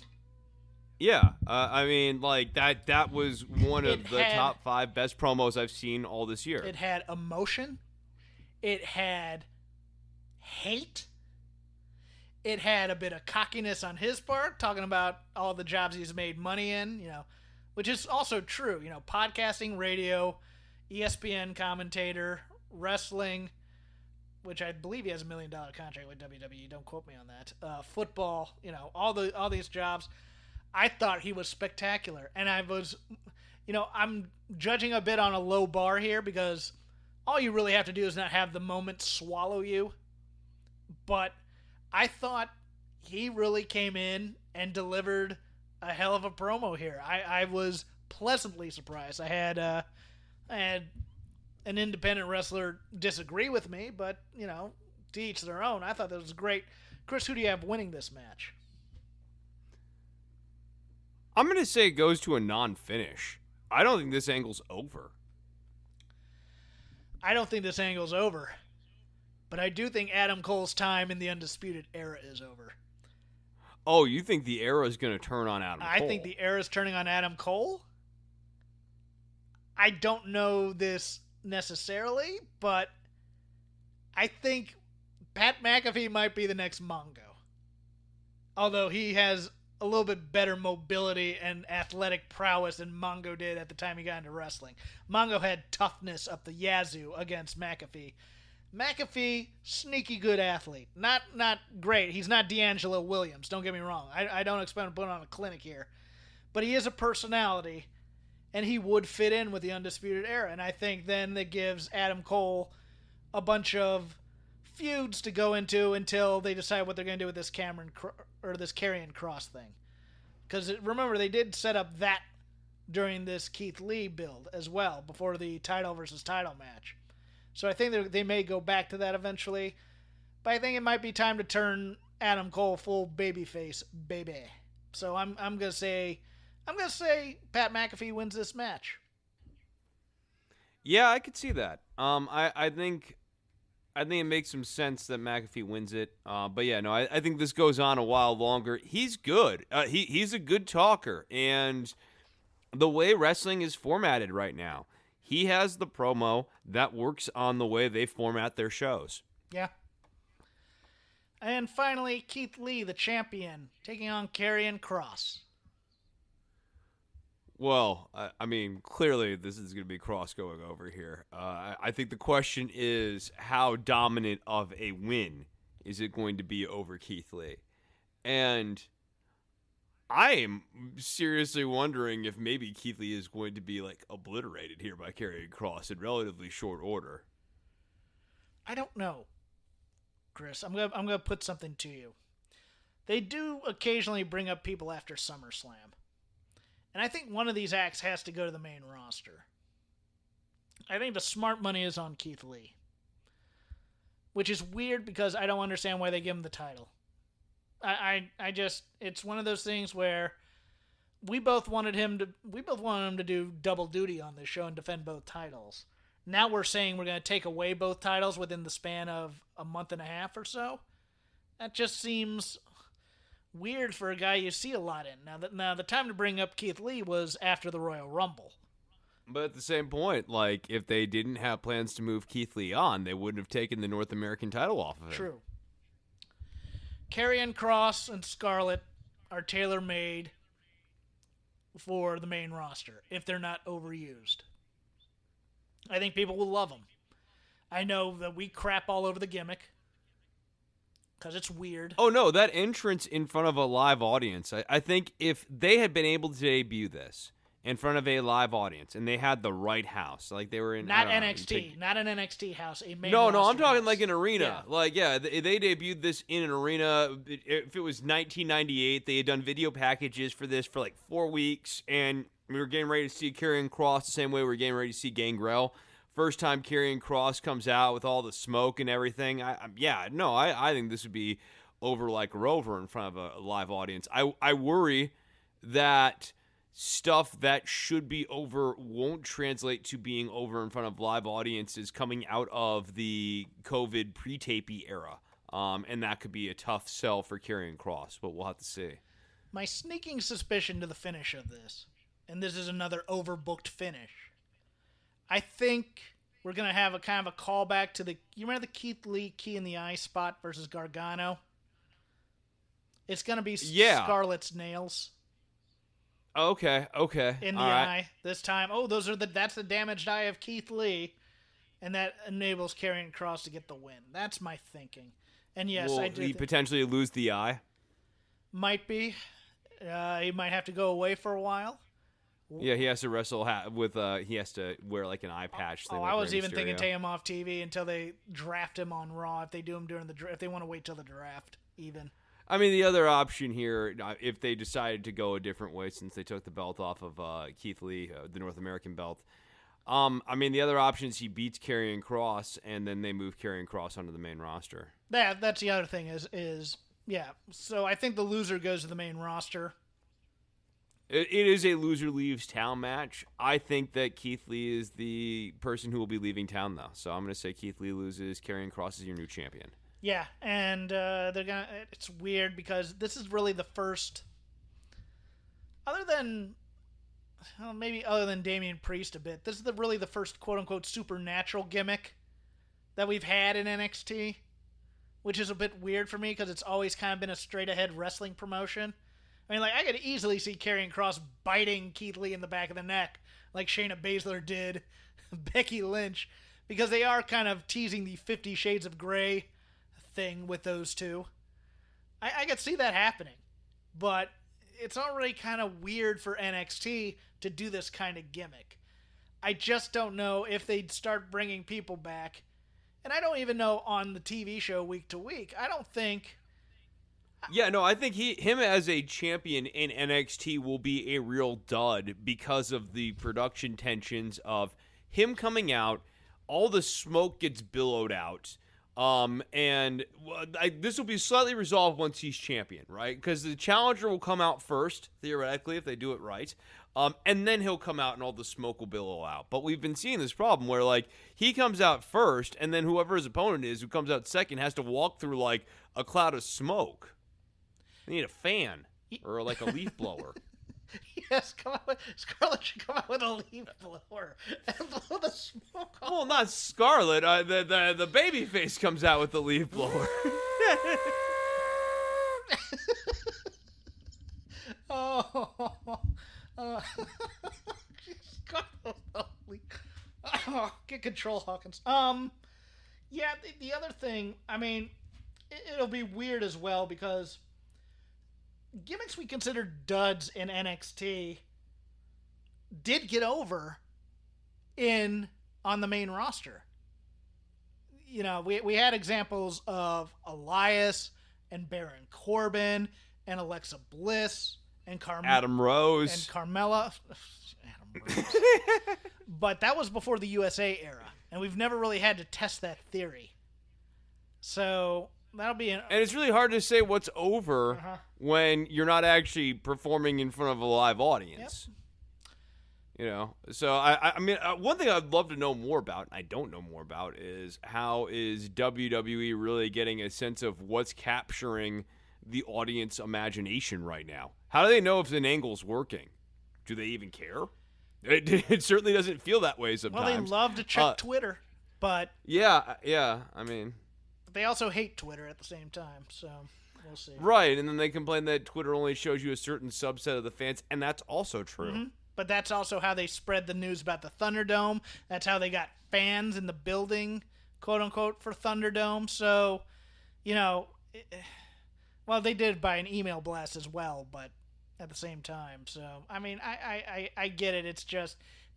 Yeah. I mean, like, that was one of the top 5 best promos I've seen all this year. It had emotion. It had hate. It had a bit of cockiness on his part, talking about all the jobs he's made money in, which is also true. Podcasting, radio, ESPN commentator, wrestling, which I believe he has $1 million contract with WWE. Don't quote me on that. Football, all these jobs. I thought he was spectacular, and I was, I'm judging a bit on a low bar here because all you really have to do is not have the moment swallow you. But I thought he really came in and delivered a hell of a promo here. I was pleasantly surprised. I had an independent wrestler disagree with me, but, to each their own. I thought that was great. Chris, who do you have winning this match? I'm going to say it goes to a non-finish. I don't think this angle's over. I don't think this angle's over. But I do think Adam Cole's time in the Undisputed Era is over. Oh, you think the era is going to turn on Adam Cole? I think the era is turning on Adam Cole. I don't know this necessarily, but I think Pat McAfee might be the next Mongo. Although he has a little bit better mobility and athletic prowess than Mongo did at the time he got into wrestling. Mongo had toughness up the yazoo against McAfee. McAfee, sneaky good athlete. Not great. He's not D'Angelo Williams, don't get me wrong. I don't expect him to put on a clinic here. But he is a personality, and he would fit in with the Undisputed Era. And I think then that gives Adam Cole a bunch of feuds to go into until they decide what they're going to do with this this Karrion Kross thing. Because remember, they did set up that during this Keith Lee build as well, before the title versus title match. So I think they may go back to that eventually. But I think it might be time to turn Adam Cole full babyface, baby. So I'm gonna say Pat McAfee wins this match. Yeah, I could see that. I think it makes some sense that McAfee wins it. But yeah, no, I think this goes on a while longer. He's good. He's a good talker, and the way wrestling is formatted right now, he has the promo that works on the way they format their shows. Yeah. And finally, Keith Lee, the champion, taking on Karrion Kross. Well, I mean, clearly this is going to be Kross going over here. I think the question is, how dominant of a win is it going to be over Keith Lee? And I am seriously wondering if maybe Keith Lee is going to be like obliterated here by Karrion Kross in relatively short order. I don't know, Chris. I'm gonna put something to you. They do occasionally bring up people after SummerSlam. And I think one of these acts has to go to the main roster. I think the smart money is on Keith Lee. Which is weird because I don't understand why they give him the title. I just, it's one of those things where we both wanted him to do double duty on this show and defend both titles. Now we're saying we're going to take away both titles within the span of a month and a half or so. That just seems weird for a guy you see a lot in. Now the time to bring up Keith Lee was after the Royal Rumble. But at the same point, like, if they didn't have plans to move Keith Lee on, they wouldn't have taken the North American title off of him. True. Karrion Kross and Scarlett are tailor-made for the main roster if they're not overused. I think people will love them. I know that we crap all over the gimmick because it's weird. Oh, no, that entrance in front of a live audience, I think if they had been able to debut this in front of a live audience and they had the right house, like they were in... Not NXT, not an NXT house, a main No, roster I'm talking house. like an arena. Yeah. Like, yeah, they debuted this in an arena. If it was 1998, they had done video packages for this for like 4 weeks, and we were getting ready to see Karrion Kross the same way we were getting ready to see Gangrel. First time Karrion Kross comes out with all the smoke and everything. I think this would be over like Rover in front of a live audience. I worry that stuff that should be over won't translate to being over in front of live audiences coming out of the COVID pre-tapey era. And that could be a tough sell for Karrion Kross, but we'll have to see. My sneaking suspicion to the finish of this, and this is another overbooked finish, I think we're going to have a kind of a callback to you remember the Keith Lee key in the eye spot versus Gargano? It's going to be Scarlett's nails. Okay. In the eye this time. Oh, that's the damaged eye of Keith Lee, and that enables Karrion Kross to get the win. That's my thinking. And yes, Will I do. he potentially lose the eye? Might be. He might have to go away for a while. Yeah, he has to wrestle he has to wear like an eye patch thing. I was even thinking take him off TV until they draft him on Raw. If they do him during the draft, if they want to wait till the draft, even. I mean, the other option here, if they decided to go a different way since they took the belt off of Keith Lee, the North American belt, I mean, the other option is he beats Karrion Kross, and then they move Karrion Kross onto the main roster. That's the other thing is so I think the loser goes to the main roster. It is a loser leaves town match. I think that Keith Lee is the person who will be leaving town, though. So I'm going to say Keith Lee loses. Karrion Kross is your new champion. Yeah, and it's weird because this is really the first, other than Damian Priest a bit, this is really the first quote-unquote supernatural gimmick that we've had in NXT, which is a bit weird for me because it's always kind of been a straight-ahead wrestling promotion. I mean, like, I could easily see Karrion Kross biting Keith Lee in the back of the neck like Shayna Baszler did Becky Lynch, because they are kind of teasing the 50 Shades of Grey thing with those two. I could see that happening, but it's already kind of weird for NXT to do this kind of gimmick. I just don't know if they'd start bringing people back, and I don't even know on the TV show week to week. I don't think... Yeah, no, I think him as a champion in NXT will be a real dud because of the production tensions of him coming out, all the smoke gets billowed out, and this will be slightly resolved once he's champion, right? Because the challenger will come out first, theoretically, if they do it right, and then he'll come out and all the smoke will billow out. But we've been seeing this problem where, like, he comes out first, and then whoever his opponent is who comes out second has to walk through, like, a cloud of smoke. They need a fan or like a leaf blower. Yes, Scarlett should come out with a leaf blower and blow the smoke off. Well, not Scarlett. The baby face comes out with the leaf blower. Get control, Hawkins. Yeah, the other thing, I mean, it'll be weird as well because gimmicks we consider duds in NXT did get over on the main roster. You know, we had examples of Elias and Baron Corbin and Alexa Bliss and Adam Rose and Carmella. Adam Rose. But that was before the USA era, and we've never really had to test that theory. So that'll be and it's really hard to say what's over when you're not actually performing in front of a live audience. Yep. You know, so I mean, one thing I'd love to know more about, and I don't know more about, is how is WWE really getting a sense of what's capturing the audience imagination right now? How do they know if an angle's working? Do they even care? It certainly doesn't feel that way sometimes. Well, they love to check Twitter, but yeah. I mean, they also hate Twitter at the same time. So we'll see. right, and then they complain that Twitter only shows you a certain subset of the fans, and that's also true. Mm-hmm. But that's also how they spread the news about the Thunderdome. That's how they got fans in the building, quote unquote, for Thunderdome. So, well, they did it by an email blast as well, but at the same time. So, I mean, I get it. It's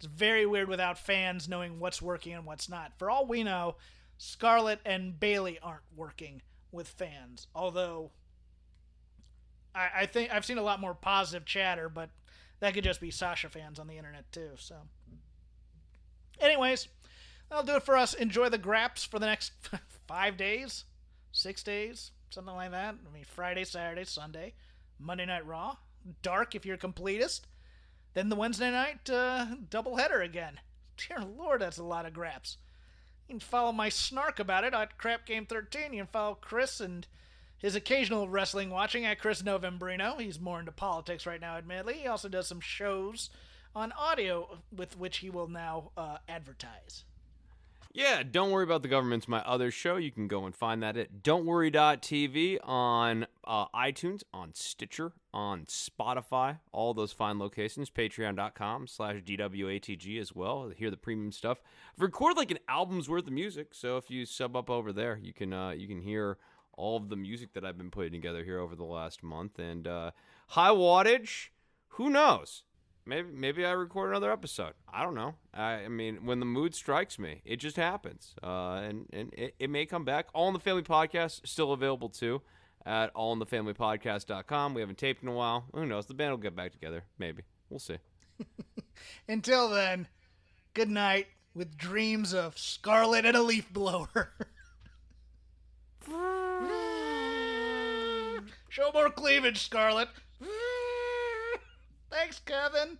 very weird without fans knowing what's working and what's not. For all we know, Scarlett and Bayley aren't working with fans. Although, I think I've seen a lot more positive chatter, but that could just be Sasha fans on the internet too. So, anyways, that'll do it for us. Enjoy the graps for the next 5 days, 6 days, something like that. I mean, Friday, Saturday, Sunday, Monday Night Raw, Dark if you're a completist. Then the Wednesday night doubleheader again. Dear Lord, that's a lot of graps. You can follow my snark about it at Crap Game 13. You can follow Chris and his occasional wrestling watching at Chris Novembrino. He's more into politics right now, admittedly. He also does some shows on audio with which he will now advertise. Yeah, Don't Worry About the Government's my other show. You can go and find that at don'tworry.tv on iTunes, on Stitcher, on Spotify, all those fine locations. Patreon.com/DWATG as well. Hear the premium stuff. I've recorded like an album's worth of music, so if you sub up over there, you can hear all of the music that I've been putting together here over the last month. And high wattage, who knows? Maybe I record another episode. I don't know. I mean, when the mood strikes me, it just happens. And it may come back. All in the Family Podcast still available too at allinthefamilypodcast.com. We haven't taped in a while. Who knows? The band will get back together. Maybe. We'll see. Until then, good night with dreams of Scarlet and a leaf blower. Show more cleavage, Scarlet. Thanks, Kevin.